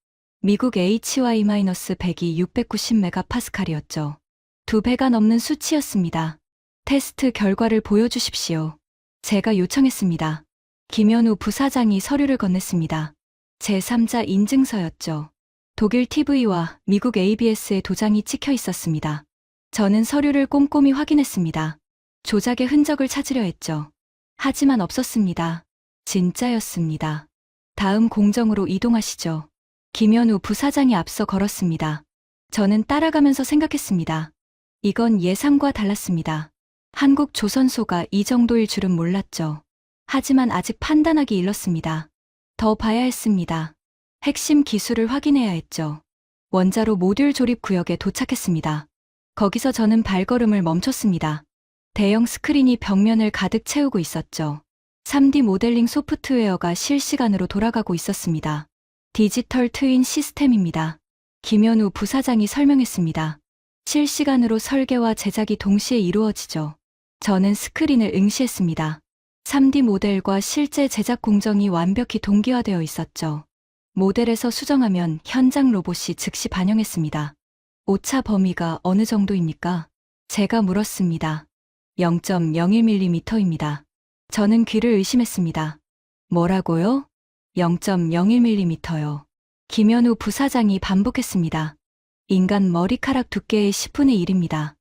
미국 HY-100이 690메가파스칼이었죠. 2배가 넘는 수치였습니다. 테스트 결과를 보여주십시오. 제가 요청했습니다. 김현우 부사장이 서류를 건넸습니다. 제3자 인증서였죠. 독일 TV와 미국 ABS의 도장이 찍혀 있었습니다. 저는 서류를 꼼꼼히 확인했습니다. 조작의 흔적을 찾으려 했죠. 하지만 없었습니다. 진짜였습니다. 다음 공정으로 이동하시죠. 김현우 부사장이 앞서 걸었습니다. 저는 따라가면서 생각했습니다. 이건 예상과 달랐습니다. 한국 조선소가 이 정도일 줄은 몰랐죠. 하지만 아직 판단하기 일렀습니다. 더 봐야 했습니다. 핵심 기술을 확인해야 했죠. 원자로 모듈 조립 구역에 도착했습니다. 거기서 저는 발걸음을 멈췄습니다. 대형 스크린이 벽면을 가득 채우고 있었죠. 3D 모델링 소프트웨어가 실시간으로 돌아가고 있었습니다. 디지털 트윈 시스템입니다. 김현우 부사장이 설명했습니다. 실시간으로 설계와 제작이 동시에 이루어지죠. 저는 스크린을 응시했습니다. 3D 모델과 실제 제작 공정이 완벽히 동기화되어 있었죠. 모델에서 수정하면 현장 로봇이 즉시 반영했습니다. 오차 범위가 어느 정도입니까? 제가 물었습니다. 0.01mm입니다. 저는 귀를 의심했습니다. 뭐라고요? 0.01mm요. 김현우 부사장이 반복했습니다. 인간 머리카락 두께의 10분의 1입니다.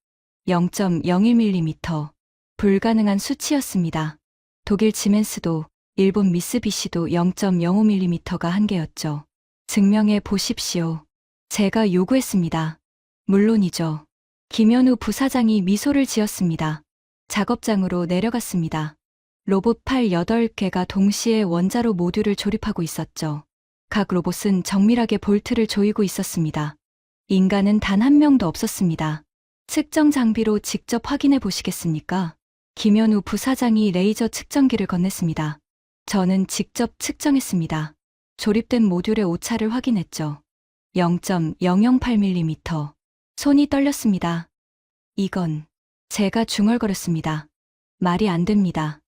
0.01mm. 불가능한 수치였습니다. 독일 지멘스도 일본 미쓰비시도 0.05mm가 한계였죠. 증명해 보십시오. 제가 요구했습니다. 물론이죠. 김현우 부사장이 미소를 지었습니다. 작업장으로 내려갔습니다. 로봇 팔 8개가 동시에 원자로 모듈을 조립하고 있었죠. 각 로봇은 정밀하게 볼트를 조이고 있었습니다. 인간은 단 한 명도 없었습니다. 측정 장비로 직접 확인해 보시겠습니까? 김현우 부사장이 레이저 측정기를 건넸습니다. 저는 직접 측정했습니다. 조립된 모듈의 오차를 확인했죠. 0.008mm. 손이 떨렸습니다. 이건 제가 중얼거렸습니다. 말이 안 됩니다.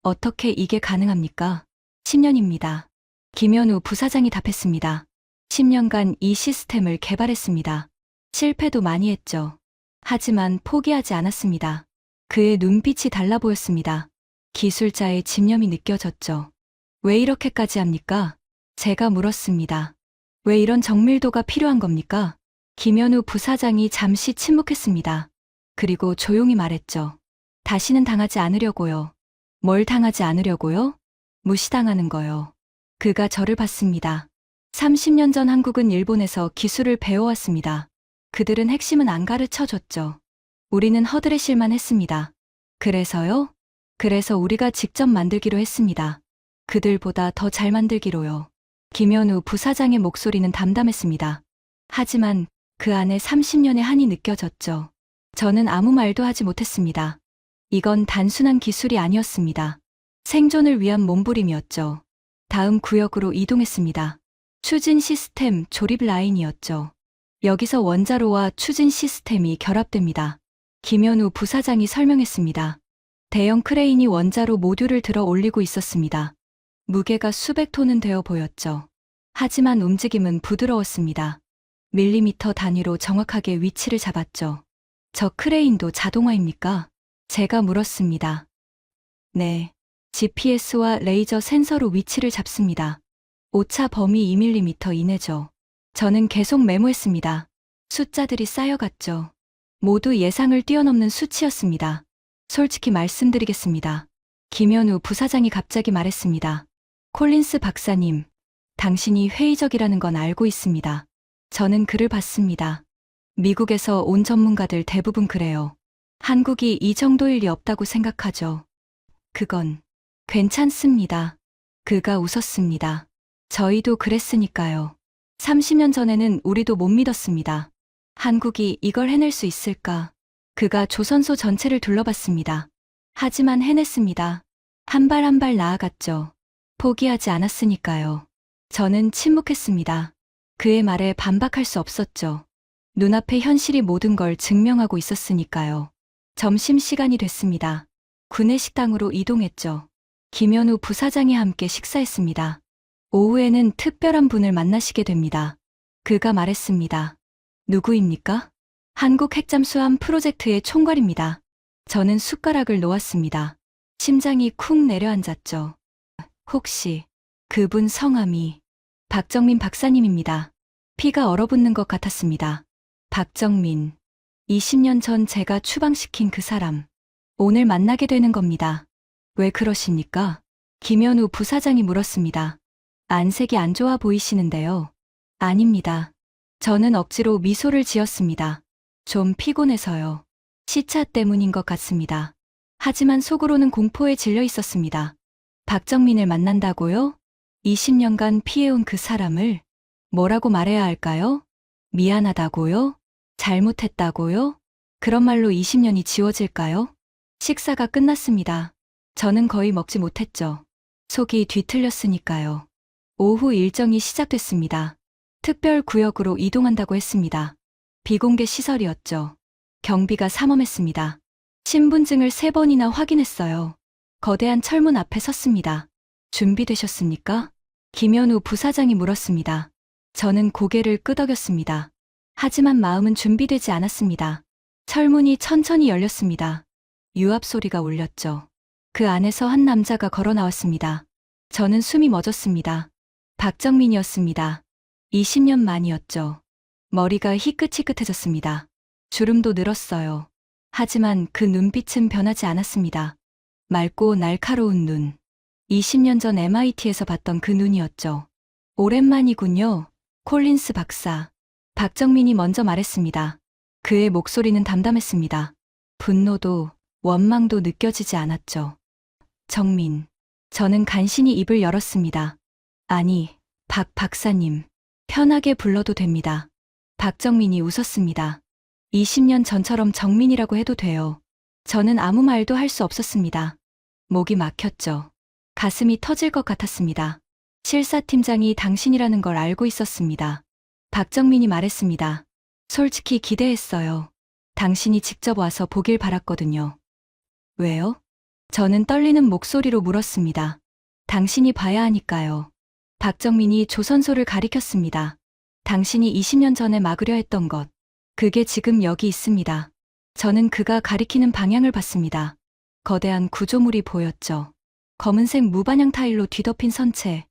어떻게 이게 가능합니까? 10년입니다. 김현우 부사장이 답했습니다. 10년간 이 시스템을 개발했습니다. 실패도 많이 했죠. 하지만 포기하지 않았습니다. 그의 눈빛이 달라 보였습니다. 기술자의 집념이 느껴졌죠. 왜 이렇게까지 합니까? 제가 물었습니다. 왜 이런 정밀도가 필요한 겁니까? 김현우 부사장이 잠시 침묵했습니다. 그리고 조용히 말했죠. 다시는 당하지 않으려고요. 뭘 당하지 않으려고요? 무시당하는 거요. 그가 저를 봤습니다. 30년 전 한국은 일본에서 기술을 배워왔습니다. 그들은 핵심은 안 가르쳐 줬죠. 우리는 허드렛일만 했습니다. 그래서요? 그래서 우리가 직접 만들기로 했습니다. 그들보다 더 잘 만들기로요. 김현우 부사장의 목소리는 담담했습니다. 하지만 그 안에 30년의 한이 느껴졌죠. 저는 아무 말도 하지 못했습니다. 이건 단순한 기술이 아니었습니다. 생존을 위한 몸부림이었죠. 다음 구역으로 이동했습니다. 추진 시스템 조립 라인이었죠. 여기서 원자로와 추진 시스템이 결합됩니다. 김현우 부사장이 설명했습니다. 대형 크레인이 원자로 모듈을 들어 올리고 있었습니다. 무게가 수백 톤은 되어 보였죠. 하지만 움직임은 부드러웠습니다. 밀리미터 단위로 정확하게 위치를 잡았죠. 저 크레인도 자동화입니까? 제가 물었습니다. 네. GPS와 레이저 센서로 위치를 잡습니다. 오차 범위 2mm 이내죠. 저는 계속 메모했습니다. 숫자들이 쌓여갔죠. 모두 예상을 뛰어넘는 수치였습니다. 솔직히 말씀드리겠습니다. 김현우 부사장이 갑자기 말했습니다. 콜린스 박사님, 당신이 회의적이라는 건 알고 있습니다. 저는 그를 봤습니다. 미국에서 온 전문가들 대부분 그래요. 한국이 이 정도일 리 없다고 생각하죠. 그건 괜찮습니다. 그가 웃었습니다. 저희도 그랬으니까요. 30년 전에는 우리도 못 믿었습니다. 한국이 이걸 해낼 수 있을까? 그가 조선소 전체를 둘러봤습니다. 하지만 해냈습니다. 한 발 한 발 나아갔죠. 포기하지 않았으니까요. 저는 침묵했습니다. 그의 말에 반박할 수 없었죠. 눈앞에 현실이 모든 걸 증명하고 있었으니까요. 점심시간이 됐습니다. 구내 식당으로 이동했죠. 김현우 부사장이 함께 식사했습니다. 오후에는 특별한 분을 만나시게 됩니다. 그가 말했습니다. 누구입니까? 한국 핵잠수함 프로젝트의 총괄입니다. 저는 숟가락을 놓았습니다. 심장이 쿵 내려앉았죠. 혹시 그분 성함이 박정민 박사님입니다. 피가 얼어붙는 것 같았습니다. 박정민. 20년 전 제가 추방시킨 그 사람. 오늘 만나게 되는 겁니다. 왜 그러십니까? 김현우 부사장이 물었습니다. 안색이 안 좋아 보이시는데요. 아닙니다. 저는 억지로 미소를 지었습니다. 좀 피곤해서요. 시차 때문인 것 같습니다. 하지만 속으로는 공포에 질려 있었습니다. 박정민을 만난다고요? 20년간 피해온 그 사람을 뭐라고 말해야 할까요? 미안하다고요? 잘못했다고요? 그런 말로 20년이 지워질까요? 식사가 끝났습니다. 저는 거의 먹지 못했죠. 속이 뒤틀렸으니까요. 오후 일정이 시작됐습니다. 특별구역으로 이동한다고 했습니다. 비공개 시설이었죠. 경비가 삼엄했습니다. 신분증을 3번이나 확인했어요. 거대한 철문 앞에 섰습니다. 준비되셨습니까? 김현우 부사장이 물었습니다. 저는 고개를 끄덕였습니다. 하지만 마음은 준비되지 않았습니다. 철문이 천천히 열렸습니다. 유압 소리가 울렸죠. 그 안에서 한 남자가 걸어 나왔습니다. 저는 숨이 멎었습니다. 박정민이었습니다. 20년 만이었죠. 머리가 희끗희끗해졌습니다. 주름도 늘었어요. 하지만 그 눈빛은 변하지 않았습니다. 맑고 날카로운 눈. 20년 전 MIT에서 봤던 그 눈이었죠. 오랜만이군요. 콜린스 박사. 박정민이 먼저 말했습니다. 그의 목소리는 담담했습니다. 분노도 원망도 느껴지지 않았죠. 정민. 저는 간신히 입을 열었습니다. 아니, 박 박사님. 편하게 불러도 됩니다. 박정민이 웃었습니다. 20년 전처럼 정민이라고 해도 돼요. 저는 아무 말도 할 수 없었습니다. 목이 막혔죠. 가슴이 터질 것 같았습니다. 실사팀장이 당신이라는 걸 알고 있었습니다. 박정민이 말했습니다. 솔직히 기대했어요. 당신이 직접 와서 보길 바랐거든요. 왜요? 저는 떨리는 목소리로 물었습니다. 당신이 봐야 하니까요. 박정민이 조선소를 가리켰습니다. 당신이 20년 전에 막으려 했던 것. 그게 지금 여기 있습니다. 저는 그가 가리키는 방향을 봤습니다. 거대한 구조물이 보였죠. 검은색 무반향 타일로 뒤덮인 선체.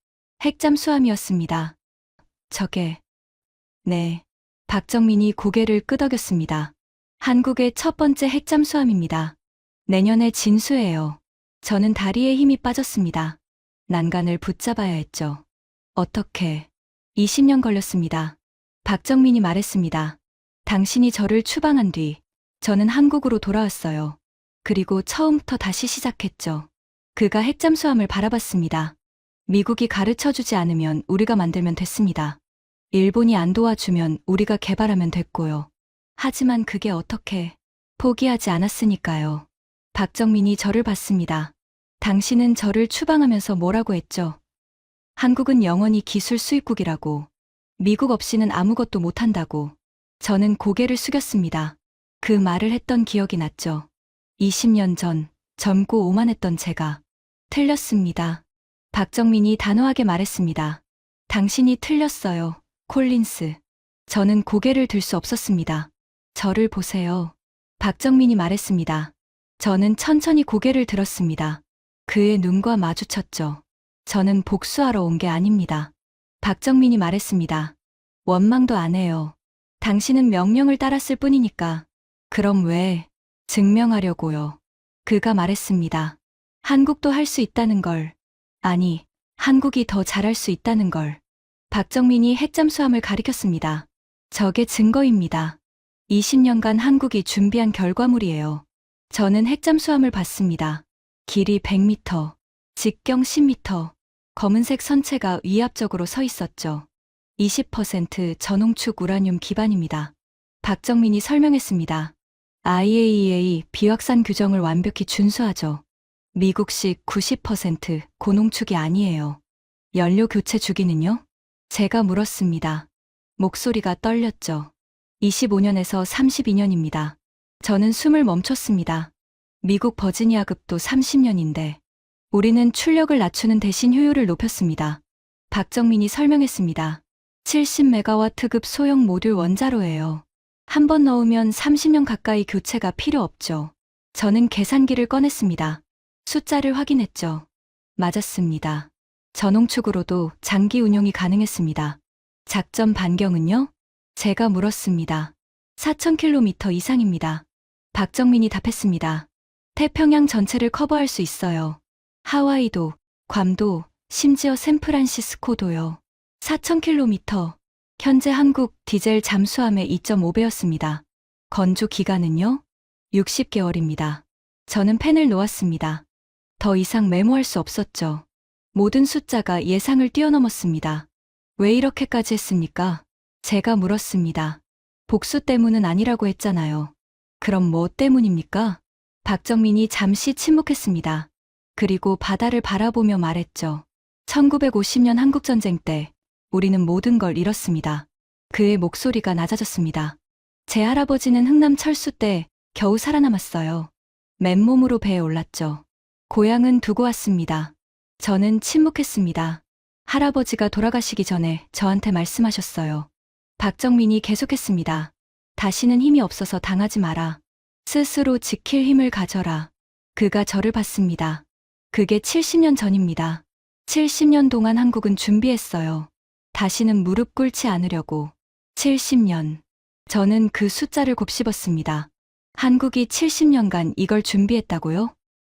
핵잠수함이었습니다. 저게. 네. 박정민이 고개를 끄덕였습니다. 한국의 첫 번째 핵잠수함입니다. 내년에 진수해요. 저는 다리에 힘이 빠졌습니다. 난간을 붙잡아야 했죠. 어떻게? 20년 걸렸습니다. 박정민이 말했습니다. 당신이 저를 추방한 뒤 저는 한국으로 돌아왔어요. 그리고 처음부터 다시 시작했죠. 그가 핵잠수함을 바라봤습니다. 미국이 가르쳐주지 않으면 우리가 만들면 됐습니다. 일본이 안 도와주면 우리가 개발하면 됐고요. 하지만 그게 어떻게? 포기하지 않았으니까요. 박정민이 저를 봤습니다. 당신은 저를 추방하면서 뭐라고 했죠? 한국은 영원히 기술 수입국이라고. 미국 없이는 아무것도 못한다고. 저는 고개를 숙였습니다. 그 말을 했던 기억이 났죠. 20년 전 젊고 오만했던 제가. 틀렸습니다. 박정민이 단호하게 말했습니다. 당신이 틀렸어요, 콜린스. 저는 고개를 들 수 없었습니다. 저를 보세요. 박정민이 말했습니다. 저는 천천히 고개를 들었습니다. 그의 눈과 마주쳤죠. 저는 복수하러 온 게 아닙니다. 박정민이 말했습니다. 원망도 안 해요. 당신은 명령을 따랐을 뿐이니까. 그럼 왜? 증명하려고요. 그가 말했습니다. 한국도 할 수 있다는 걸. 아니, 한국이 더 잘할 수 있다는 걸. 박정민이 핵잠수함을 가리켰습니다. 저게 증거입니다. 20년간 한국이 준비한 결과물이에요. 저는 핵잠수함을 봤습니다. 길이 100m, 직경 10m, 검은색 선체가 위압적으로 서 있었죠. 20% 전홍축 우라늄 기반입니다. 박정민이 설명했습니다. IAEA 비확산 규정을 완벽히 준수하죠. 미국식 90% 고농축이 아니에요. 연료 교체 주기는요? 제가 물었습니다. 목소리가 떨렸죠. 25년에서 32년입니다. 저는 숨을 멈췄습니다. 미국 버지니아급도 30년인데 우리는 출력을 낮추는 대신 효율을 높였습니다. 박정민이 설명했습니다. 70메가와트급 소형 모듈 원자로예요. 한 번 넣으면 30년 가까이 교체가 필요 없죠. 저는 계산기를 꺼냈습니다. 숫자를 확인했죠. 맞았습니다. 전홍축으로도 장기 운용이 가능했습니다. 작전 반경은요? 제가 물었습니다. 4,000km 이상입니다. 박정민이 답했습니다. 태평양 전체를 커버할 수 있어요. 하와이도, 괌도, 심지어 샌프란시스코도요. 4,000km. 현재 한국 디젤 잠수함의 2.5배였습니다. 건조 기간은요? 60개월입니다. 저는 펜을 놓았습니다. 더 이상 메모할 수 없었죠. 모든 숫자가 예상을 뛰어넘었습니다. 왜 이렇게까지 했습니까? 제가 물었습니다. 복수 때문은 아니라고 했잖아요. 그럼 뭐 때문입니까? 박정민이 잠시 침묵했습니다. 그리고 바다를 바라보며 말했죠. 1950년 한국전쟁 때 우리는 모든 걸 잃었습니다. 그의 목소리가 낮아졌습니다. 제 할아버지는 흥남 철수 때 겨우 살아남았어요. 맨몸으로 배에 올랐죠. 고향은 두고 왔습니다. 저는 침묵했습니다. 할아버지가 돌아가시기 전에 저한테 말씀하셨어요. 박정민이 계속했습니다. 다시는 힘이 없어서 당하지 마라. 스스로 지킬 힘을 가져라. 그가 저를 봤습니다. 그게 70년 전입니다. 70년 동안 한국은 준비했어요. 다시는 무릎 꿇지 않으려고. 70년. 저는 그 숫자를 곱씹었습니다. 한국이 70년간 이걸 준비했다고요?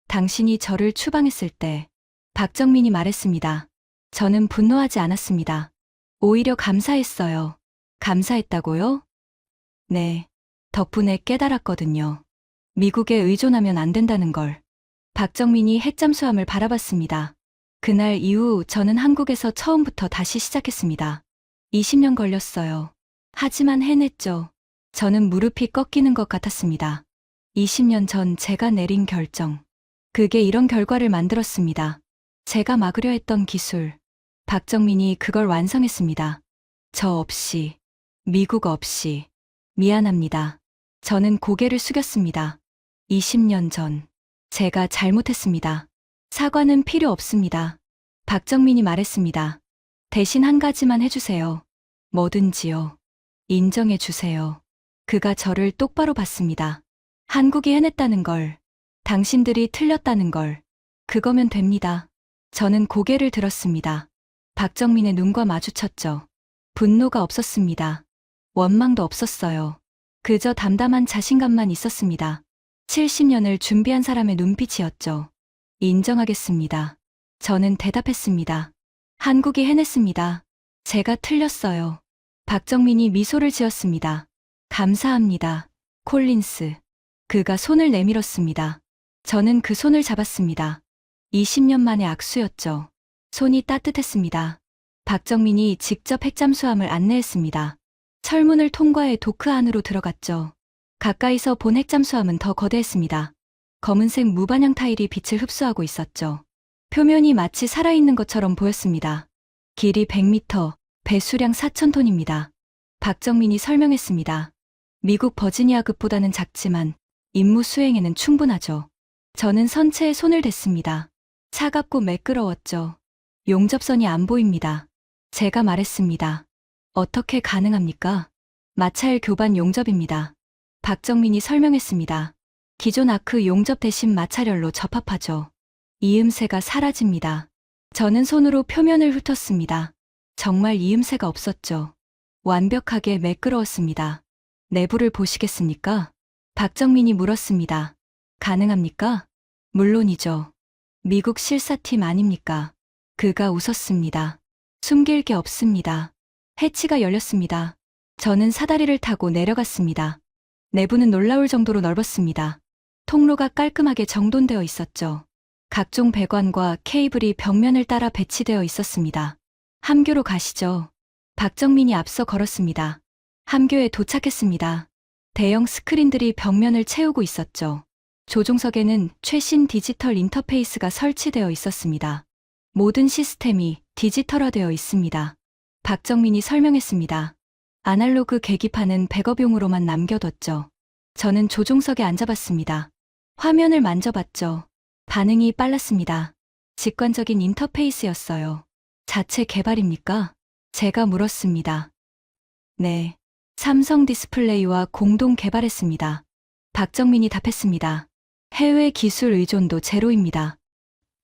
당신이 저를 추방했을 때 박정민이 말했습니다. 저는 분노하지 않았습니다. 오히려 감사했어요. 감사했다고요? 네. 덕분에 깨달았거든요. 미국에 의존하면 안 된다는 걸. 박정민이 핵잠수함을 바라봤습니다. 그날 이후 저는 한국에서 처음부터 다시 시작했습니다. 20년 걸렸어요. 하지만 해냈죠. 저는 무릎이 꺾이는 것 같았습니다. 20년 전 제가 내린 결정. 그게 이런 결과를 만들었습니다. 제가 막으려 했던 기술. 박정민이 그걸 완성했습니다. 저 없이, 미국 없이. 미안합니다. 저는 고개를 숙였습니다. 20년 전, 제가 잘못했습니다. 사과는 필요 없습니다. 박정민이 말했습니다. 대신 한 가지만 해주세요. 뭐든지요. 인정해 주세요. 그가 저를 똑바로 봤습니다. 한국이 해냈다는 걸, 당신들이 틀렸다는 걸, 그거면 됩니다. 저는 고개를 들었습니다. 박정민의 눈과 마주쳤죠. 분노가 없었습니다. 원망도 없었어요. 그저 담담한 자신감만 있었습니다. 70년을 준비한 사람의 눈빛이었죠. 인정하겠습니다. 저는 대답했습니다. 한국이 해냈습니다. 제가 틀렸어요. 박정민이 미소를 지었습니다. 감사합니다. 콜린스. 그가 손을 내밀었습니다. 저는 그 손을 잡았습니다. 20년 만의 악수였죠. 손이 따뜻했습니다. 박정민이 직접 핵잠수함을 안내했습니다. 철문을 통과해 도크 안으로 들어갔죠. 가까이서 본 핵잠수함은 더 거대했습니다. 검은색 무반향 타일이 빛을 흡수하고 있었죠. 표면이 마치 살아있는 것처럼 보였습니다. 길이 100m, 배수량 4,000톤입니다. 박정민이 설명했습니다. 미국 버지니아급보다는 작지만 임무 수행에는 충분하죠. 저는 선체에 손을 댔습니다. 차갑고 매끄러웠죠. 용접선이 안 보입니다. 제가 말했습니다. 어떻게 가능합니까? 마차일 교반 용접입니다. 박정민이 설명했습니다. 기존 아크 용접 대신 마찰열로 접합하죠. 이음새가 사라집니다. 저는 손으로 표면을 훑었습니다. 정말 이음새가 없었죠. 완벽하게 매끄러웠습니다. 내부를 보시겠습니까? 박정민이 물었습니다. 가능합니까? 물론이죠. 미국 실사팀 아닙니까? 그가 웃었습니다. 숨길 게 없습니다. 해치가 열렸습니다. 저는 사다리를 타고 내려갔습니다. 내부는 놀라울 정도로 넓었습니다. 통로가 깔끔하게 정돈되어 있었죠. 각종 배관과 케이블이 벽면을 따라 배치되어 있었습니다. 함교로 가시죠. 박정민이 앞서 걸었습니다. 함교에 도착했습니다. 대형 스크린들이 벽면을 채우고 있었죠. 조종석에는 최신 디지털 인터페이스가 설치되어 있었습니다. 모든 시스템이 디지털화되어 있습니다. 박정민이 설명했습니다. 아날로그 계기판은 백업용으로만 남겨뒀죠. 저는 조종석에 앉아봤습니다. 화면을 만져봤죠. 반응이 빨랐습니다. 직관적인 인터페이스였어요. 자체 개발입니까? 제가 물었습니다. 네. 삼성 디스플레이와 공동 개발했습니다. 박정민이 답했습니다. 해외 기술 의존도 제로입니다.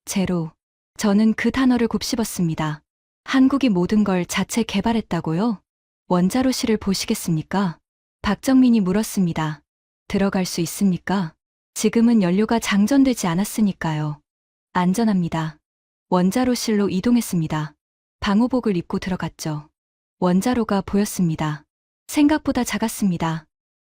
제로. 저는 그 단어를 곱씹었습니다. 한국이 모든 걸 자체 개발했다고요? 원자로실을 보시겠습니까? 박정민이 물었습니다. 들어갈 수 있습니까? 지금은 연료가 장전되지 않았으니까요. 안전합니다. 원자로실로 이동했습니다. 방호복을 입고 들어갔죠. 원자로가 보였습니다. 생각보다 작았습니다.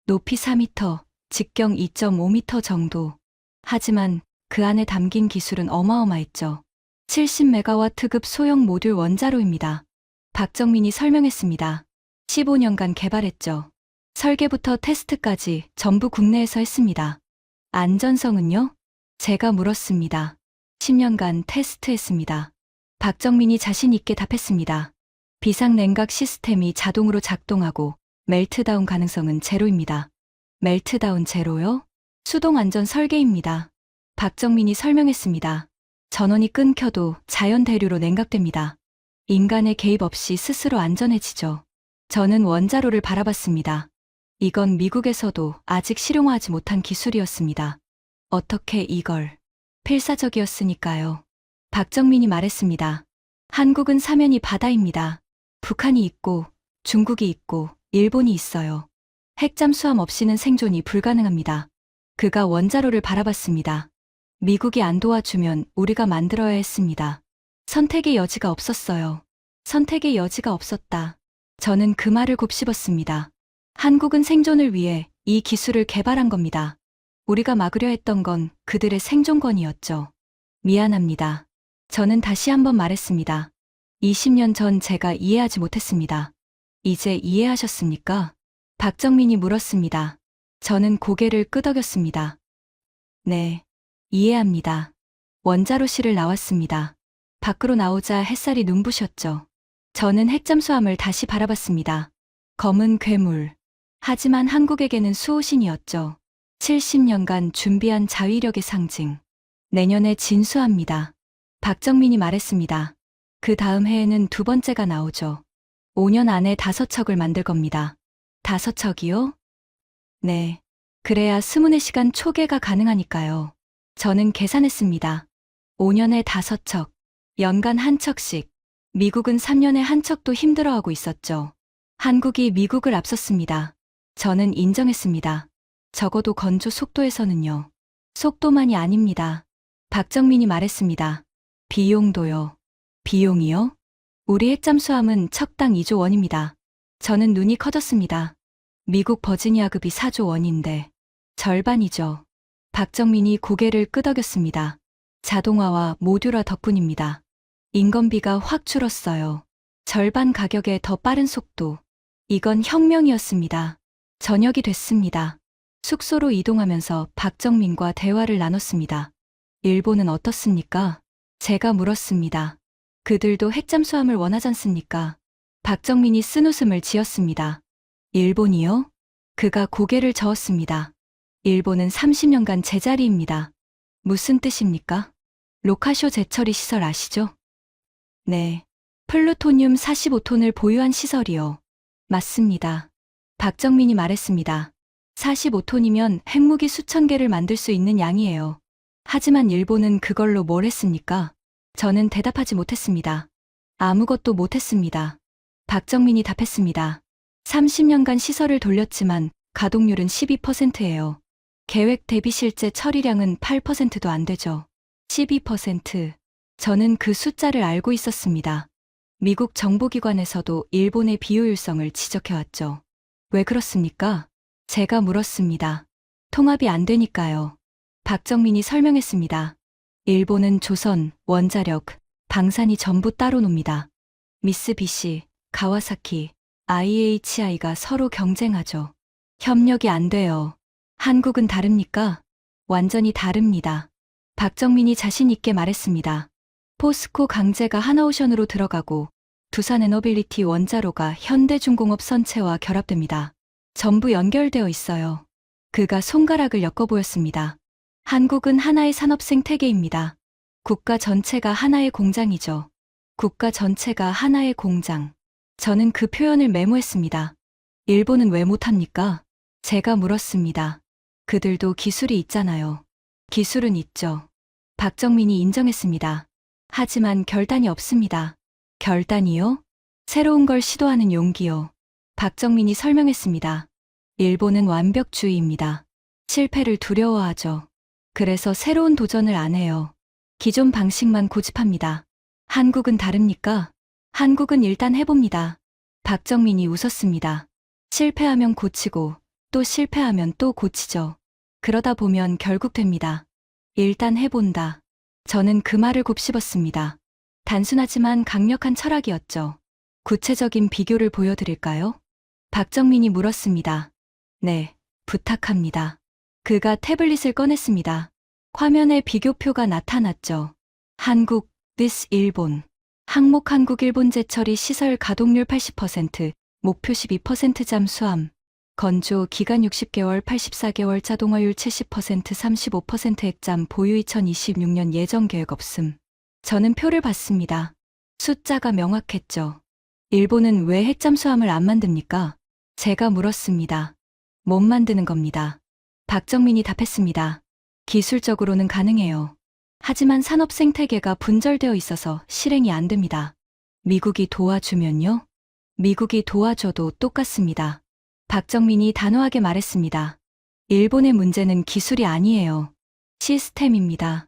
높이 4m, 직경 2.5m 정도. 하지만 그 안에 담긴 기술은 어마어마했죠. 70메가와트급 소형 모듈 원자로입니다. 박정민이 설명했습니다. 15년간 개발했죠. 설계부터 테스트까지 전부 국내에서 했습니다. 안전성은요? 제가 물었습니다. 10년간 테스트했습니다. 박정민이 자신 있게 답했습니다. 비상냉각 시스템이 자동으로 작동하고 멜트다운 가능성은 제로입니다. 멜트다운 제로요? 수동 안전 설계입니다. 박정민이 설명했습니다. 전원이 끊겨도 자연 대류로 냉각됩니다. 인간의 개입 없이 스스로 안전해지죠. 저는 원자로를 바라봤습니다. 이건 미국에서도 아직 실용화하지 못한 기술이었습니다. 어떻게 이걸? 필사적이었으니까요. 박정민이 말했습니다. 한국은 사면이 바다입니다. 북한이 있고 중국이 있고 일본이 있어요. 핵잠수함 없이는 생존이 불가능합니다. 그가 원자로를 바라봤습니다. 미국이 안 도와주면 우리가 만들어야 했습니다. 선택의 여지가 없었어요. 선택의 여지가 없었다. 저는 그 말을 곱씹었습니다. 한국은 생존을 위해 이 기술을 개발한 겁니다. 우리가 막으려 했던 건 그들의 생존권이었죠. 미안합니다. 저는 다시 한번 말했습니다. 20년 전 제가 이해하지 못했습니다. 이제 이해하셨습니까? 박정민이 물었습니다. 저는 고개를 끄덕였습니다. 네, 이해합니다. 원자로실을 나왔습니다. 밖으로 나오자 햇살이 눈부셨죠. 저는 핵잠수함을 다시 바라봤습니다. 검은 괴물. 하지만 한국에게는 수호신이었죠. 70년간 준비한 자위력의 상징. 내년에 진수합니다. 박정민이 말했습니다. 그 다음 해에는 두 번째가 나오죠. 5년 안에 5척을 만들 겁니다. 5척이요? 네. 그래야 24시간 초계가 가능하니까요. 저는 계산했습니다. 5년에 5척, 연간 1척씩. 미국은 3년에 1척도 힘들어하고 있었죠. 한국이 미국을 앞섰습니다. 저는 인정했습니다. 적어도 건조 속도에서는요. 속도만이 아닙니다. 박정민이 말했습니다. 비용도요. 비용이요? 우리 핵잠수함은 척당 2조 원입니다. 저는 눈이 커졌습니다. 미국 버지니아급이 4조 원인데 절반이죠. 박정민이 고개를 끄덕였습니다. 자동화와 모듈화 덕분입니다. 인건비가 확 줄었어요. 절반 가격에 더 빠른 속도. 이건 혁명이었습니다. 저녁이 됐습니다. 숙소로 이동하면서 박정민과 대화를 나눴습니다. 일본은 어떻습니까? 제가 물었습니다. 그들도 핵잠수함을 원하지 않습니까? 박정민이 쓴웃음을 지었습니다. 일본이요? 그가 고개를 저었습니다. 일본은 30년간 제자리입니다. 무슨 뜻입니까? 로카쇼 재처리 시설 아시죠? 네. 플루토늄 45톤을 보유한 시설이요. 맞습니다. 박정민이 말했습니다. 45톤이면 핵무기 수천 개를 만들 수 있는 양이에요. 하지만 일본은 그걸로 뭘 했습니까? 저는 대답하지 못했습니다. 아무것도 못했습니다. 박정민이 답했습니다. 30년간 시설을 돌렸지만 가동률은 12%예요. 계획 대비 실제 처리량은 8%도 안 되죠. 12%. 저는 그 숫자를 알고 있었습니다. 미국 정보기관에서도 일본의 비효율성을 지적해왔죠. 왜 그렇습니까? 제가 물었습니다. 통합이 안 되니까요. 박정민이 설명했습니다. 일본은 조선, 원자력, 방산이 전부 따로 놉니다. 미쓰비시, 가와사키, IHI가 서로 경쟁하죠. 협력이 안 돼요. 한국은 다릅니까? 완전히 다릅니다. 박정민이 자신 있게 말했습니다. 포스코 강제가 하나오션으로 들어가고 두산에너빌리티 원자로가 현대중공업 선체와 결합됩니다. 전부 연결되어 있어요. 그가 손가락을 엮어 보였습니다. 한국은 하나의 산업 생태계입니다. 국가 전체가 하나의 공장이죠. 국가 전체가 하나의 공장. 저는 그 표현을 메모했습니다. 일본은 왜 못합니까? 제가 물었습니다. 그들도 기술이 있잖아요. 기술은 있죠. 박정민이 인정했습니다. 하지만 결단이 없습니다. 결단이요? 새로운 걸 시도하는 용기요. 박정민이 설명했습니다. 일본은 완벽주의입니다. 실패를 두려워하죠. 그래서 새로운 도전을 안 해요. 기존 방식만 고집합니다. 한국은 다릅니까? 한국은 일단 해봅니다. 박정민이 웃었습니다. 실패하면 고치고 또 실패하면 또 고치죠. 그러다 보면 결국 됩니다. 일단 해본다. 저는 그 말을 곱씹었습니다. 단순하지만 강력한 철학이었죠. 구체적인 비교를 보여드릴까요? 박정민이 물었습니다. 네, 부탁합니다. 그가 태블릿을 꺼냈습니다. 화면에 비교표가 나타났죠. 한국, this 일본. 항목 한국 일본 제철이 시설 가동률 80%, 목표 12% 잠수함. 건조 기간 60개월 84개월 자동화율 70% 35% 액잠 보유 2026년 예정 계획 없음. 저는 표를 봤습니다. 숫자가 명확했죠. 일본은 왜 핵잠수함을 안 만듭니까? 제가 물었습니다. 못 만드는 겁니다. 박정민이 답했습니다. 기술적으로는 가능해요. 하지만 산업 생태계가 분절되어 있어서 실행이 안 됩니다. 미국이 도와주면요? 미국이 도와줘도 똑같습니다. 박정민이 단호하게 말했습니다. 일본의 문제는 기술이 아니에요. 시스템입니다.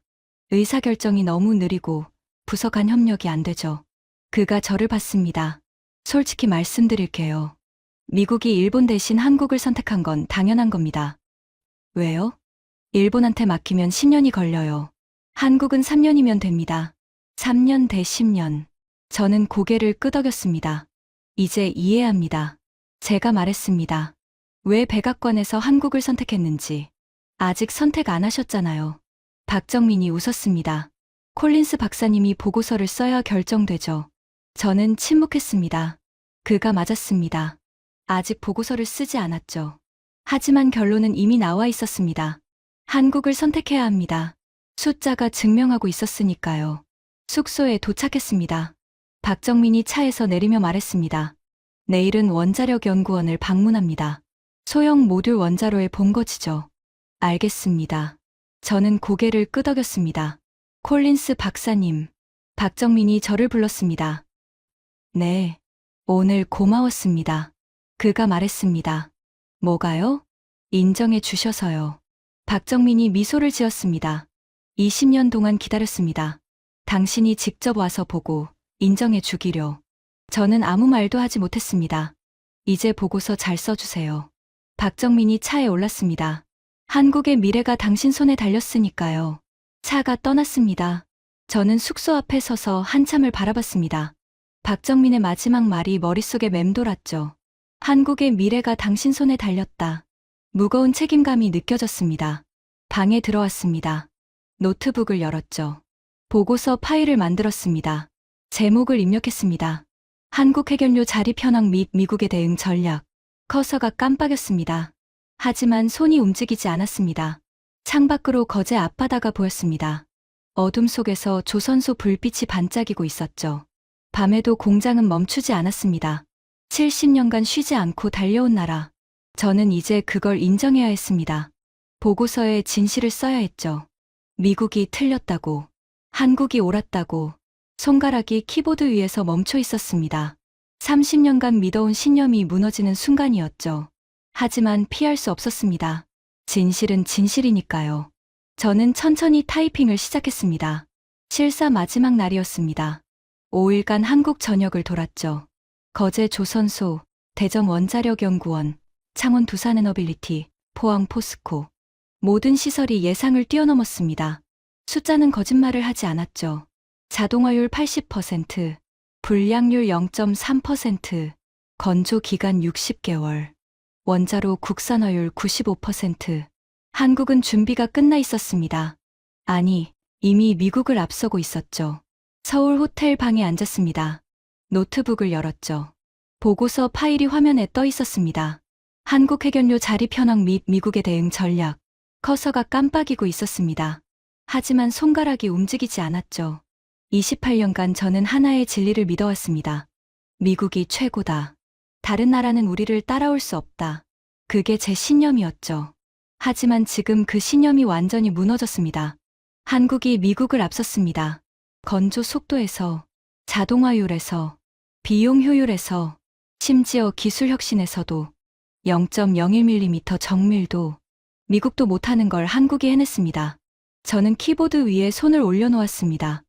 의사결정이 너무 느리고 부서 간 협력이 안 되죠. 그가 저를 봤습니다. 솔직히 말씀드릴게요. 미국이 일본 대신 한국을 선택한 건 당연한 겁니다. 왜요? 일본한테 맡기면 10년이 걸려요. 한국은 3년이면 됩니다. 3년 대 10년. 저는 고개를 끄덕였습니다. 이제 이해합니다. 제가 말했습니다. 왜 백악관에서 한국을 선택했는지. 아직 선택 안 하셨잖아요. 박정민이 웃었습니다. 콜린스 박사님이 보고서를 써야 결정되죠. 저는 침묵했습니다. 그가 맞았습니다. 아직 보고서를 쓰지 않았죠. 하지만 결론은 이미 나와 있었습니다. 한국을 선택해야 합니다. 숫자가 증명하고 있었으니까요. 숙소에 도착했습니다. 박정민이 차에서 내리며 말했습니다. 내일은 원자력 연구원을 방문합니다. 소형 모듈 원자로의 본거지죠. 알겠습니다. 저는 고개를 끄덕였습니다. 콜린스 박사님. 박정민이 저를 불렀습니다. 네. 오늘 고마웠습니다. 그가 말했습니다. 뭐가요? 인정해 주셔서요. 박정민이 미소를 지었습니다. 20년 동안 기다렸습니다. 당신이 직접 와서 보고 인정해 주기로. 저는 아무 말도 하지 못했습니다. 이제 보고서 잘 써주세요. 박정민이 차에 올랐습니다. 한국의 미래가 당신 손에 달렸으니까요. 차가 떠났습니다. 저는 숙소 앞에 서서 한참을 바라봤습니다. 박정민의 마지막 말이 머릿속에 맴돌았죠. 한국의 미래가 당신 손에 달렸다. 무거운 책임감이 느껴졌습니다. 방에 들어왔습니다. 노트북을 열었죠. 보고서 파일을 만들었습니다. 제목을 입력했습니다. 한국 해결료 자립 현황 및 미국의 대응 전략. 커서가 깜빡였습니다. 하지만 손이 움직이지 않았습니다. 창밖으로 거제 앞바다가 보였습니다. 어둠 속에서 조선소 불빛이 반짝이고 있었죠. 밤에도 공장은 멈추지 않았습니다. 70년간 쉬지 않고 달려온 나라. 저는 이제 그걸 인정해야 했습니다. 보고서에 진실을 써야 했죠. 미국이 틀렸다고, 한국이 옳았다고, 손가락이 키보드 위에서 멈춰 있었습니다. 30년간 믿어온 신념이 무너지는 순간이었죠. 하지만 피할 수 없었습니다. 진실은 진실이니까요. 저는 천천히 타이핑을 시작했습니다. 실사 마지막 날이었습니다. 5일간 한국 전역을 돌았죠. 거제 조선소, 대전 원자력연구원, 창원 두산에너빌리티, 포항 포스코. 모든 시설이 예상을 뛰어넘었습니다. 숫자는 거짓말을 하지 않았죠. 자동화율 80%, 불량률 0.3%, 건조 기간 60개월, 원자로 국산화율 95%. 한국은 준비가 끝나 있었습니다. 아니, 이미 미국을 앞서고 있었죠. 서울 호텔 방에 앉았습니다. 노트북을 열었죠. 보고서 파일이 화면에 떠 있었습니다. 한국 해견료 자립 현황 및 미국의 대응 전략. 커서가 깜빡이고 있었습니다. 하지만 손가락이 움직이지 않았죠. 28년간 저는 하나의 진리를 믿어왔습니다. 미국이 최고다. 다른 나라는 우리를 따라올 수 없다. 그게 제 신념이었죠. 하지만 지금 그 신념이 완전히 무너졌습니다. 한국이 미국을 앞섰습니다. 건조 속도에서, 자동화율에서, 비용 효율에서, 심지어 기술 혁신에서도 0.01mm 정밀도 미국도 못하는 걸 한국이 해냈습니다. 저는 키보드 위에 손을 올려놓았습니다.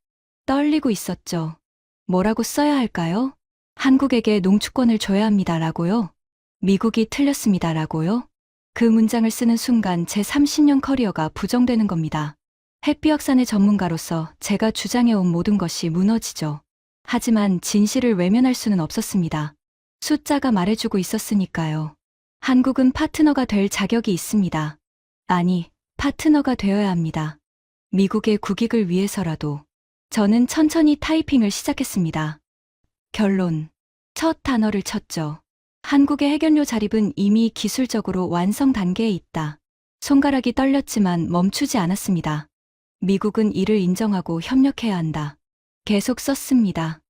떨리고 있었죠. 뭐라고 써야 할까요? 한국에게 농축권을 줘야 합니다라고요? 미국이 틀렸습니다라고요? 그 문장을 쓰는 순간 제 30년 커리어가 부정되는 겁니다. 햇비역산의 전문가로서 제가 주장해온 모든 것이 무너지죠. 하지만 진실을 외면할 수는 없었습니다. 숫자가 말해주고 있었으니까요. 한국은 파트너가 될 자격이 있습니다. 아니, 파트너가 되어야 합니다. 미국의 국익을 위해서라도. 저는 천천히 타이핑을 시작했습니다. 결론. 첫 단어를 쳤죠. 한국의 해견료 자립은 이미 기술적으로 완성 단계에 있다. 손가락이 떨렸지만 멈추지 않았습니다. 미국은 이를 인정하고 협력해야 한다. 계속 썼습니다.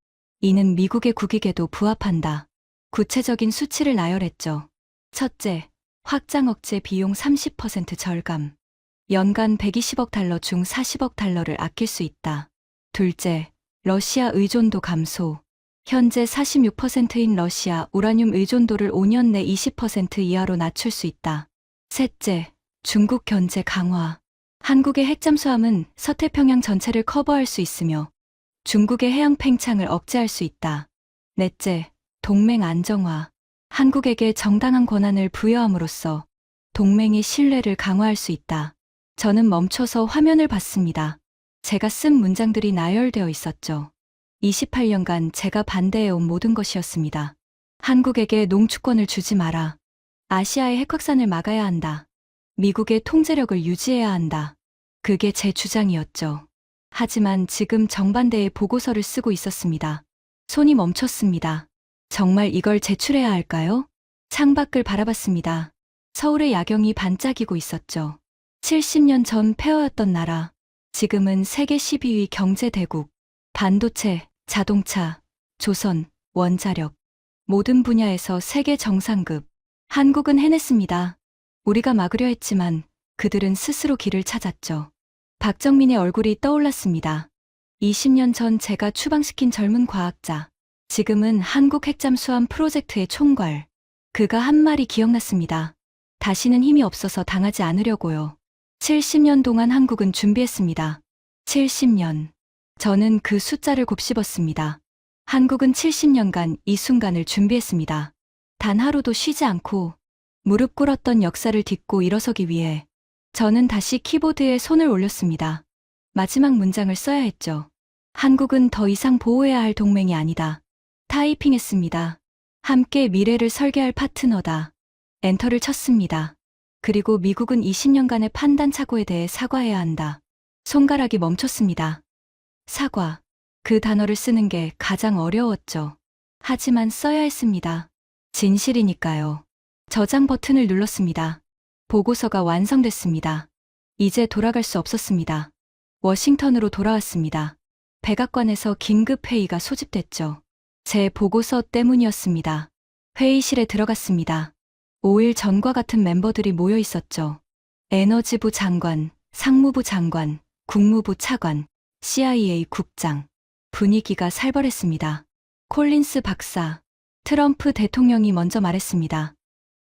이는 미국의 국익에도 부합한다. 구체적인 수치를 나열했죠. 첫째, 확장 억제 비용 30% 절감. 연간 120억 달러 중 40억 달러를 아낄 수 있다. 둘째, 러시아 의존도 감소. 현재 46%인 러시아 우라늄 의존도를 5년 내 20% 이하로 낮출 수 있다. 셋째, 중국 견제 강화. 한국의 핵 잠수함은 서태평양 전체를 커버할 수 있으며 중국의 해양 팽창을 억제할 수 있다. 넷째, 동맹 안정화. 한국에게 정당한 권한을 부여함으로써 동맹의 신뢰를 강화할 수 있다. 저는 멈춰서 화면을 봤습니다. 제가 쓴 문장들이 나열되어 있었죠. 28년간 제가 반대해온 모든 것이었습니다. 한국에게 농축권을 주지 마라. 아시아의 핵 확산을 막아야 한다. 미국의 통제력을 유지해야 한다. 그게 제 주장이었죠. 하지만 지금 정반대의 보고서를 쓰고 있었습니다. 손이 멈췄습니다. 정말 이걸 제출해야 할까요? 창밖을 바라봤습니다. 서울의 야경이 반짝이고 있었죠. 70년 전 폐허였던 나라, 지금은 세계 12위 경제대국, 반도체, 자동차, 조선, 원자력, 모든 분야에서 세계 정상급. 한국은 해냈습니다. 우리가 막으려 했지만 그들은 스스로 길을 찾았죠. 박정민의 얼굴이 떠올랐습니다. 20년 전 제가 추방시킨 젊은 과학자, 지금은 한국 핵잠수함 프로젝트의 총괄. 그가 한 말이 기억났습니다. 다시는 힘이 없어서 당하지 않으려고요. 70년 동안 한국은 준비했습니다. 70년. 저는 그 숫자를 곱씹었습니다. 한국은 70년간 이 순간을 준비했습니다. 단 하루도 쉬지 않고 무릎 꿇었던 역사를 딛고 일어서기 위해 저는 다시 키보드에 손을 올렸습니다. 마지막 문장을 써야 했죠. 한국은 더 이상 보호해야 할 동맹이 아니다. 타이핑했습니다. 함께 미래를 설계할 파트너다. 엔터를 쳤습니다. 그리고 미국은 20년간의 판단 착오에 대해 사과해야 한다. 손가락이 멈췄습니다. 사과. 그 단어를 쓰는 게 가장 어려웠죠. 하지만 써야 했습니다. 진실이니까요. 저장 버튼을 눌렀습니다. 보고서가 완성됐습니다. 이제 돌아갈 수 없었습니다. 워싱턴으로 돌아왔습니다. 백악관에서 긴급 회의가 소집됐죠. 제 보고서 때문이었습니다. 회의실에 들어갔습니다. 5일 전과 같은 멤버들이 모여 있었죠. 에너지부 장관, 상무부 장관, 국무부 차관, CIA 국장. 분위기가 살벌했습니다. 콜린스 박사, 트럼프 대통령이 먼저 말했습니다.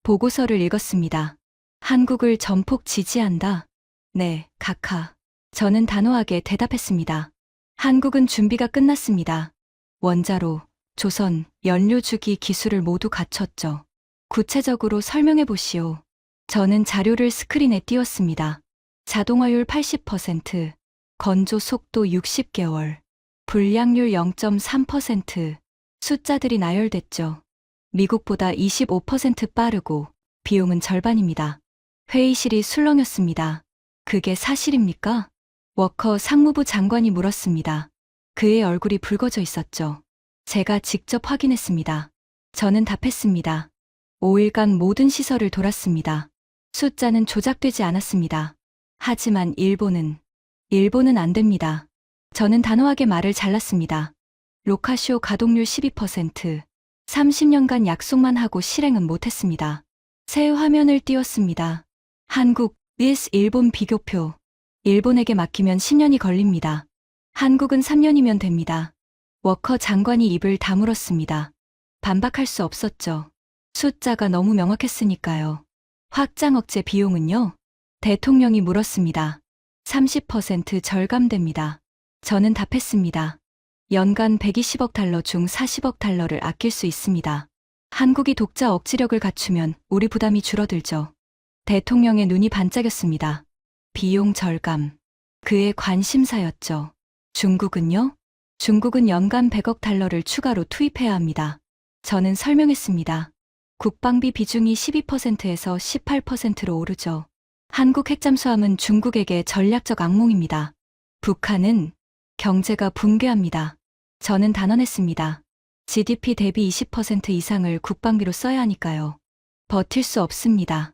보고서를 읽었습니다. 한국을 전폭 지지한다. 네, 각하. 저는 단호하게 대답했습니다. 한국은 준비가 끝났습니다. 원자로, 조선, 연료주기 기술을 모두 갖췄죠. 구체적으로 설명해 보시오. 저는 자료를 스크린에 띄웠습니다. 자동화율 80%, 건조 속도 60개월, 불량률 0.3%, 숫자들이 나열됐죠. 미국보다 25% 빠르고 비용은 절반입니다. 회의실이 술렁였습니다. 그게 사실입니까? 워커 상무부 장관이 물었습니다. 그의 얼굴이 붉어져 있었죠. 제가 직접 확인했습니다. 저는 답했습니다. 5일간 모든 시설을 돌았습니다. 숫자는 조작되지 않았습니다. 하지만 일본은 안 됩니다. 저는 단호하게 말을 잘랐습니다. 로카쇼 가동률 12%, 30년간 약속만 하고 실행은 못했습니다. 새 화면을 띄웠습니다. 한국, 일본 비교표. 일본에게 맡기면 10년이 걸립니다. 한국은 3년이면 됩니다. 워커 장관이 입을 다물었습니다. 반박할 수 없었죠. 숫자가 너무 명확했으니까요. 확장 억제 비용은요? 대통령이 물었습니다. 30% 절감됩니다. 저는 답했습니다. 연간 120억 달러 중 40억 달러를 아낄 수 있습니다. 한국이 독자 억지력을 갖추면 우리 부담이 줄어들죠. 대통령의 눈이 반짝였습니다. 비용 절감. 그의 관심사였죠. 중국은요? 중국은 연간 100억 달러를 추가로 투입해야 합니다. 저는 설명했습니다. 국방비 비중이 12%에서 18%로 오르죠. 한국 핵잠수함은 중국에게 전략적 악몽입니다. 북한은 경제가 붕괴합니다. 저는 단언했습니다. GDP 대비 20% 이상을 국방비로 써야 하니까요. 버틸 수 없습니다.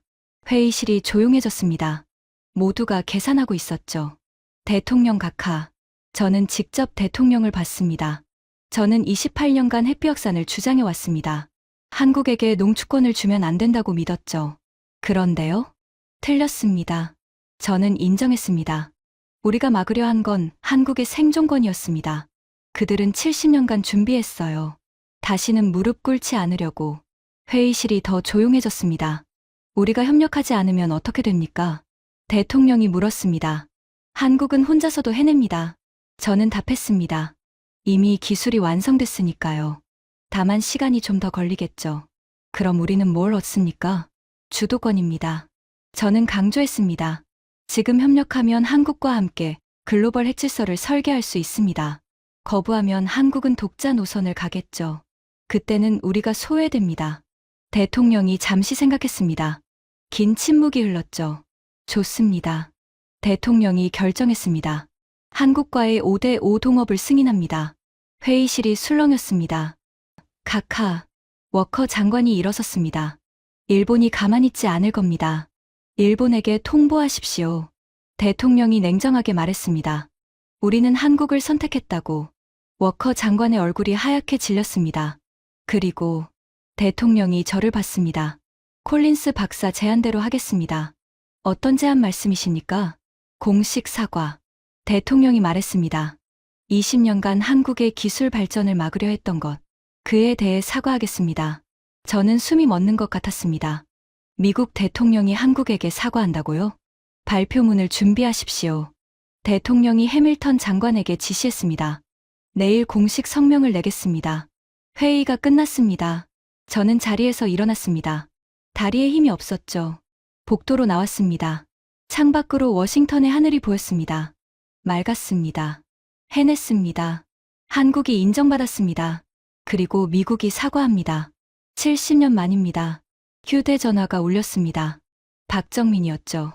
회의실이 조용해졌습니다. 모두가 계산하고 있었죠. 대통령 각하. 저는 직접 대통령을 봤습니다. 저는 28년간 핵비확산을 주장해 왔습니다. 한국에게 농축권을 주면 안 된다고 믿었죠. 그런데요? 틀렸습니다. 저는 인정했습니다. 우리가 막으려 한 건 한국의 생존권이었습니다. 그들은 70년간 준비했어요. 다시는 무릎 꿇지 않으려고. 회의실이 더 조용해졌습니다. 우리가 협력하지 않으면 어떻게 됩니까? 대통령이 물었습니다. 한국은 혼자서도 해냅니다. 저는 답했습니다. 이미 기술이 완성됐으니까요. 다만 시간이 좀 더 걸리겠죠. 그럼 우리는 뭘 얻습니까? 주도권입니다. 저는 강조했습니다. 지금 협력하면 한국과 함께 글로벌 핵질서를 설계할 수 있습니다. 거부하면 한국은 독자 노선을 가겠죠. 그때는 우리가 소외됩니다. 대통령이 잠시 생각했습니다. 긴 침묵이 흘렀죠. 좋습니다. 대통령이 결정했습니다. 한국과의 5대5 동업을 승인합니다. 회의실이 술렁였습니다. 각하, 워커 장관이 일어섰습니다. 일본이 가만히 있지 않을 겁니다. 일본에게 통보하십시오. 대통령이 냉정하게 말했습니다. 우리는 한국을 선택했다고. 워커 장관의 얼굴이 하얗게 질렸습니다. 그리고 대통령이 저를 봤습니다. 콜린스 박사 제안대로 하겠습니다. 어떤 제안 말씀이십니까? 공식 사과. 대통령이 말했습니다. 20년간 한국의 기술 발전을 막으려 했던 것. 그에 대해 사과하겠습니다. 저는 숨이 멎는 것 같았습니다. 미국 대통령이 한국에게 사과한다고요? 발표문을 준비하십시오. 대통령이 해밀턴 장관에게 지시했습니다. 내일 공식 성명을 내겠습니다. 회의가 끝났습니다. 저는 자리에서 일어났습니다. 다리에 힘이 없었죠. 복도로 나왔습니다. 창밖으로 워싱턴의 하늘이 보였습니다. 맑았습니다. 해냈습니다. 한국이 인정받았습니다. 그리고 미국이 사과합니다. 70년 만입니다. 휴대전화가 울렸습니다. 박정민이었죠.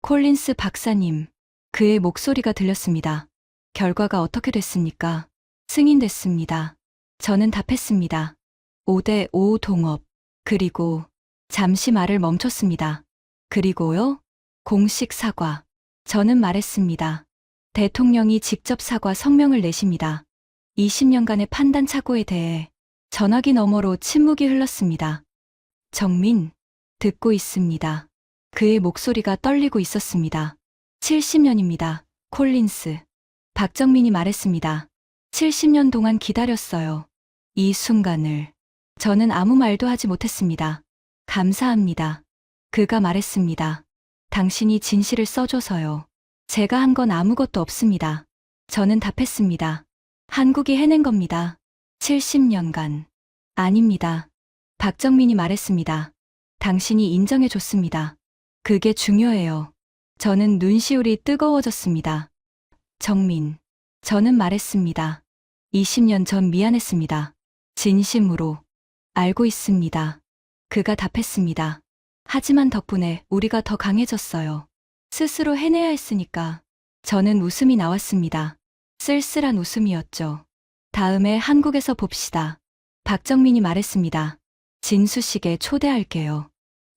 콜린스 박사님. 그의 목소리가 들렸습니다. 결과가 어떻게 됐습니까? 승인됐습니다. 저는 답했습니다. 5대5 동업. 그리고 잠시 말을 멈췄습니다. 그리고요? 공식 사과. 저는 말했습니다. 대통령이 직접 사과 성명을 내십니다. 20년간의 판단 착오에 대해 전화기 너머로 침묵이 흘렀습니다. 정민, 듣고 있습니다. 그의 목소리가 떨리고 있었습니다. 70년입니다. 콜린스. 박정민이 말했습니다. 70년 동안 기다렸어요. 이 순간을. 저는 아무 말도 하지 못했습니다. 감사합니다. 그가 말했습니다. 당신이 진실을 써줘서요. 제가 한 건 아무것도 없습니다. 저는 답했습니다. 한국이 해낸 겁니다. 70년간. 아닙니다. 박정민이 말했습니다. 당신이 인정해줬습니다. 그게 중요해요. 저는 눈시울이 뜨거워졌습니다. 정민. 저는 말했습니다. 20년 전 미안했습니다. 진심으로. 알고 있습니다. 그가 답했습니다. 하지만 덕분에 우리가 더 강해졌어요. 스스로 해내야 했으니까. 저는 웃음이 나왔습니다. 쓸쓸한 웃음이었죠. 다음에 한국에서 봅시다. 박정민이 말했습니다. 진수식에 초대할게요.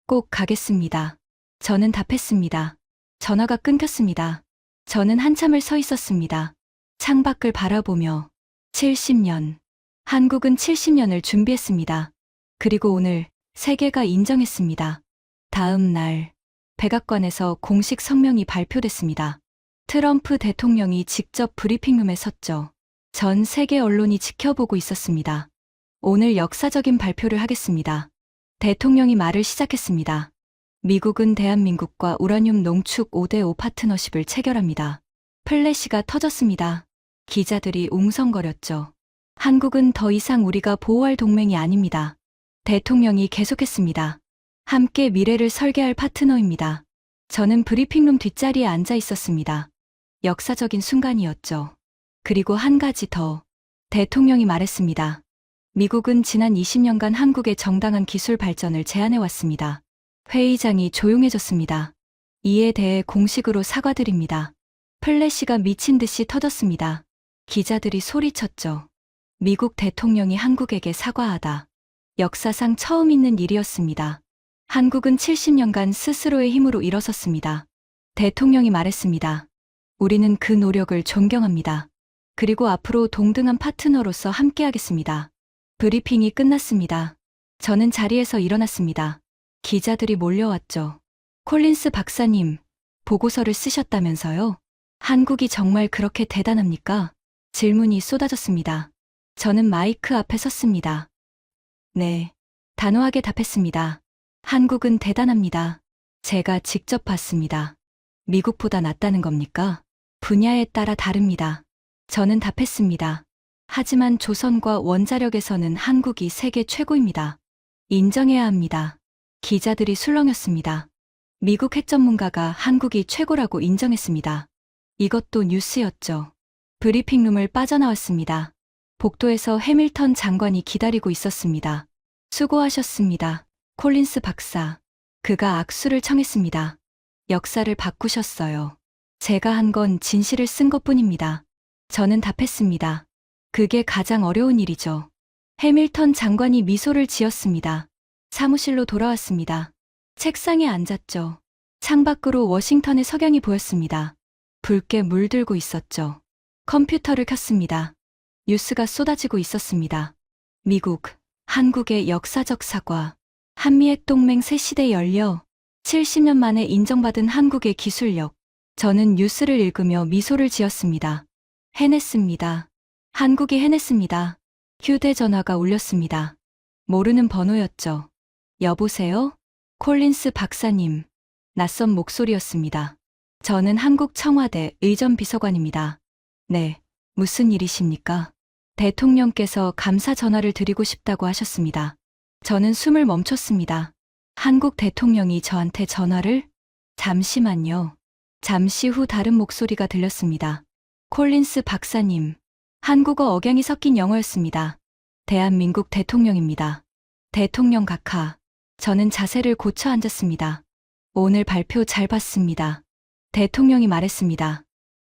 꼭 가겠습니다. 저는 답했습니다. 전화가 끊겼습니다. 저는 한참을 서 있었습니다. 창밖을 바라보며 70년. 한국은 70년을 준비했습니다. 그리고 오늘 세계가 인정했습니다. 다음 날 백악관에서 공식 성명이 발표됐습니다. 트럼프 대통령이 직접 브리핑룸에 섰죠. 전 세계 언론이 지켜보고 있었습니다. 오늘 역사적인 발표를 하겠습니다. 대통령이 말을 시작했습니다. 미국은 대한민국과 우라늄 농축 5대5 파트너십을 체결합니다. 플래시가 터졌습니다. 기자들이 웅성거렸죠. 한국은 더 이상 우리가 보호할 동맹이 아닙니다. 대통령이 계속했습니다. 함께 미래를 설계할 파트너입니다. 저는 브리핑룸 뒷자리에 앉아 있었습니다. 역사적인 순간이었죠. 그리고 한 가지 더. 대통령이 말했습니다. 미국은 지난 20년간 한국의 정당한 기술 발전을 제안해왔습니다. 회의장이 조용해졌습니다. 이에 대해 공식으로 사과드립니다. 플래시가 미친 듯이 터졌습니다. 기자들이 소리쳤죠. 미국 대통령이 한국에게 사과하다. 역사상 처음 있는 일이었습니다. 한국은 70년간 스스로의 힘으로 일어섰습니다. 대통령이 말했습니다. 우리는 그 노력을 존경합니다. 그리고 앞으로 동등한 파트너로서 함께하겠습니다. 브리핑이 끝났습니다. 저는 자리에서 일어났습니다. 기자들이 몰려왔죠. 콜린스 박사님, 보고서를 쓰셨다면서요? 한국이 정말 그렇게 대단합니까? 질문이 쏟아졌습니다. 저는 마이크 앞에 섰습니다. 네, 단호하게 답했습니다. 한국은 대단합니다. 제가 직접 봤습니다. 미국보다 낫다는 겁니까? 분야에 따라 다릅니다. 저는 답했습니다. 하지만 조선과 원자력에서는 한국이 세계 최고입니다. 인정해야 합니다. 기자들이 술렁였습니다. 미국 핵 전문가가 한국이 최고라고 인정했습니다. 이것도 뉴스였죠. 브리핑룸을 빠져나왔습니다. 복도에서 해밀턴 장관이 기다리고 있었습니다. 수고하셨습니다. 콜린스 박사. 그가 악수를 청했습니다. 역사를 바꾸셨어요. 제가 한 건 진실을 쓴 것뿐입니다. 저는 답했습니다. 그게 가장 어려운 일이죠. 해밀턴 장관이 미소를 지었습니다. 사무실로 돌아왔습니다. 책상에 앉았죠. 창밖으로 워싱턴의 석양이 보였습니다. 붉게 물들고 있었죠. 컴퓨터를 켰습니다. 뉴스가 쏟아지고 있었습니다. 미국, 한국의 역사적 사과. 한미핵 동맹 새 시대 열려 70년 만에 인정받은 한국의 기술력. 저는 뉴스를 읽으며 미소를 지었습니다. 해냈습니다. 한국이 해냈습니다. 휴대전화가 울렸습니다. 모르는 번호였죠. 여보세요? 콜린스 박사님. 낯선 목소리였습니다. 저는 한국 청와대 의전비서관입니다. 네, 무슨 일이십니까? 대통령께서 감사 전화를 드리고 싶다고 하셨습니다. 저는 숨을 멈췄습니다. 한국 대통령이 저한테 전화를? 잠시만요. 잠시 후 다른 목소리가 들렸습니다. 콜린스 박사님. 한국어 억양이 섞인 영어였습니다. 대한민국 대통령입니다. 대통령 각하. 저는 자세를 고쳐 앉았습니다. 오늘 발표 잘 봤습니다. 대통령이 말했습니다.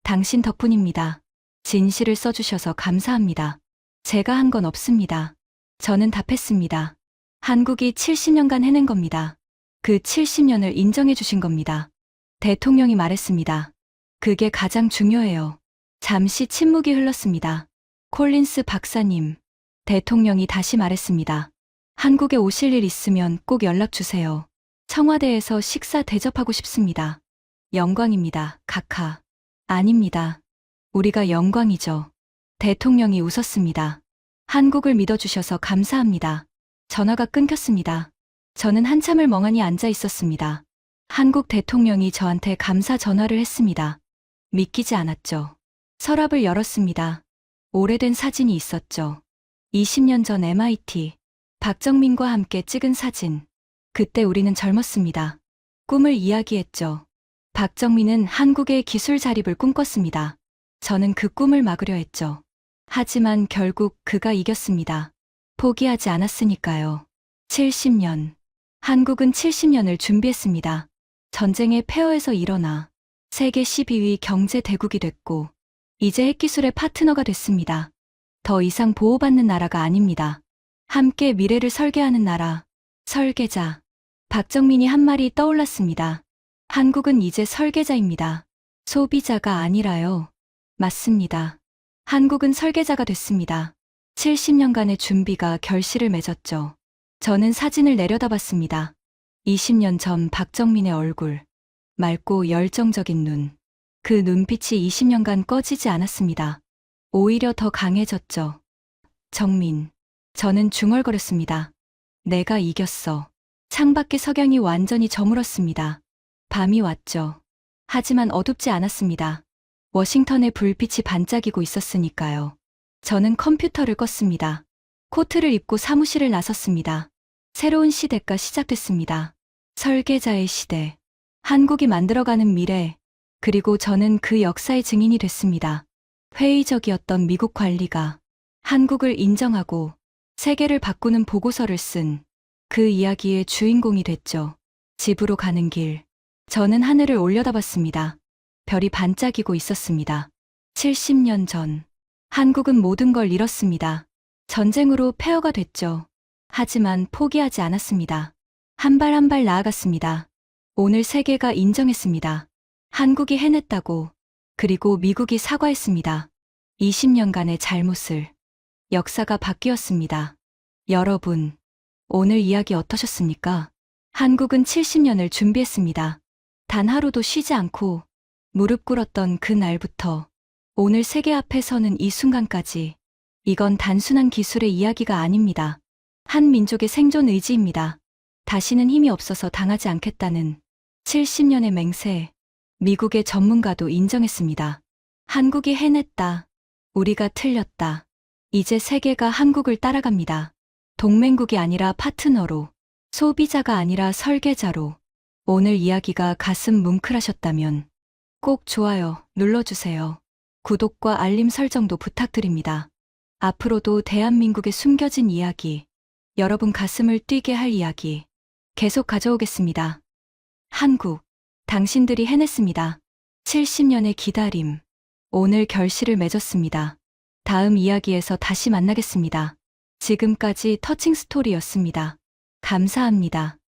당신 덕분입니다. 진실을 써주셔서 감사합니다. 제가 한 건 없습니다. 저는 답했습니다. 한국이 70년간 해낸 겁니다. 그 70년을 인정해 주신 겁니다. 대통령이 말했습니다. 그게 가장 중요해요. 잠시 침묵이 흘렀습니다. 콜린스 박사님. 대통령이 다시 말했습니다. 한국에 오실 일 있으면 꼭 연락 주세요. 청와대에서 식사 대접하고 싶습니다. 영광입니다, 각하. 아닙니다. 우리가 영광이죠. 대통령이 웃었습니다. 한국을 믿어주셔서 감사합니다. 전화가 끊겼습니다. 저는 한참을 멍하니 앉아 있었습니다. 한국 대통령이 저한테 감사 전화를 했습니다. 믿기지 않았죠. 서랍을 열었습니다. 오래된 사진이 있었죠. 20년 전 MIT. 박정민과 함께 찍은 사진. 그때 우리는 젊었습니다. 꿈을 이야기했죠. 박정민은 한국의 기술 자립을 꿈꿨습니다. 저는 그 꿈을 막으려 했죠. 하지만 결국 그가 이겼습니다. 포기하지 않았으니까요. 70년. 한국은 70년을 준비했습니다. 전쟁의 폐허에서 일어나 세계 12위 경제 대국이 됐고, 이제 핵기술의 파트너가 됐습니다. 더 이상 보호받는 나라가 아닙니다. 함께 미래를 설계하는 나라, 설계자. 박정민이 한 말이 떠올랐습니다. 한국은 이제 설계자입니다. 소비자가 아니라요. 맞습니다. 한국은 설계자가 됐습니다. 70년간의 준비가 결실을 맺었죠. 저는 사진을 내려다봤습니다. 20년 전 박정민의 얼굴. 맑고 열정적인 눈. 그 눈빛이 20년간 꺼지지 않았습니다. 오히려 더 강해졌죠. 정민. 저는 중얼거렸습니다. 내가 이겼어. 창밖의 석양이 완전히 저물었습니다. 밤이 왔죠. 하지만 어둡지 않았습니다. 워싱턴의 불빛이 반짝이고 있었으니까요. 저는 컴퓨터를 껐습니다. 코트를 입고 사무실을 나섰습니다. 새로운 시대가 시작됐습니다. 설계자의 시대. 한국이 만들어가는 미래. 그리고 저는 그 역사의 증인이 됐습니다. 회의적이었던 미국 관리가 한국을 인정하고 세계를 바꾸는 보고서를 쓴 그 이야기의 주인공이 됐죠. 집으로 가는 길. 저는 하늘을 올려다봤습니다. 별이 반짝이고 있었습니다. 70년 전. 한국은 모든 걸 잃었습니다. 전쟁으로 폐허가 됐죠. 하지만 포기하지 않았습니다. 한 발 한 발 나아갔습니다. 오늘 세계가 인정했습니다. 한국이 해냈다고. 그리고 미국이 사과했습니다. 20년간의 잘못을. 역사가 바뀌었습니다. 여러분, 오늘 이야기 어떠셨습니까? 한국은 70년을 준비했습니다. 단 하루도 쉬지 않고 무릎 꿇었던 그 날부터 오늘 세계 앞에 서는 이 순간까지. 이건 단순한 기술의 이야기가 아닙니다. 한 민족의 생존 의지입니다. 다시는 힘이 없어서 당하지 않겠다는 70년의 맹세. 미국의 전문가도 인정했습니다. 한국이 해냈다. 우리가 틀렸다. 이제 세계가 한국을 따라갑니다. 동맹국이 아니라 파트너로, 소비자가 아니라 설계자로. 오늘 이야기가 가슴 뭉클하셨다면 꼭 좋아요 눌러주세요. 구독과 알림 설정도 부탁드립니다. 앞으로도 대한민국의 숨겨진 이야기, 여러분 가슴을 뛰게 할 이야기 계속 가져오겠습니다. 한국, 당신들이 해냈습니다. 70년의 기다림, 오늘 결실을 맺었습니다. 다음 이야기에서 다시 만나겠습니다. 지금까지 터칭 스토리였습니다. 감사합니다.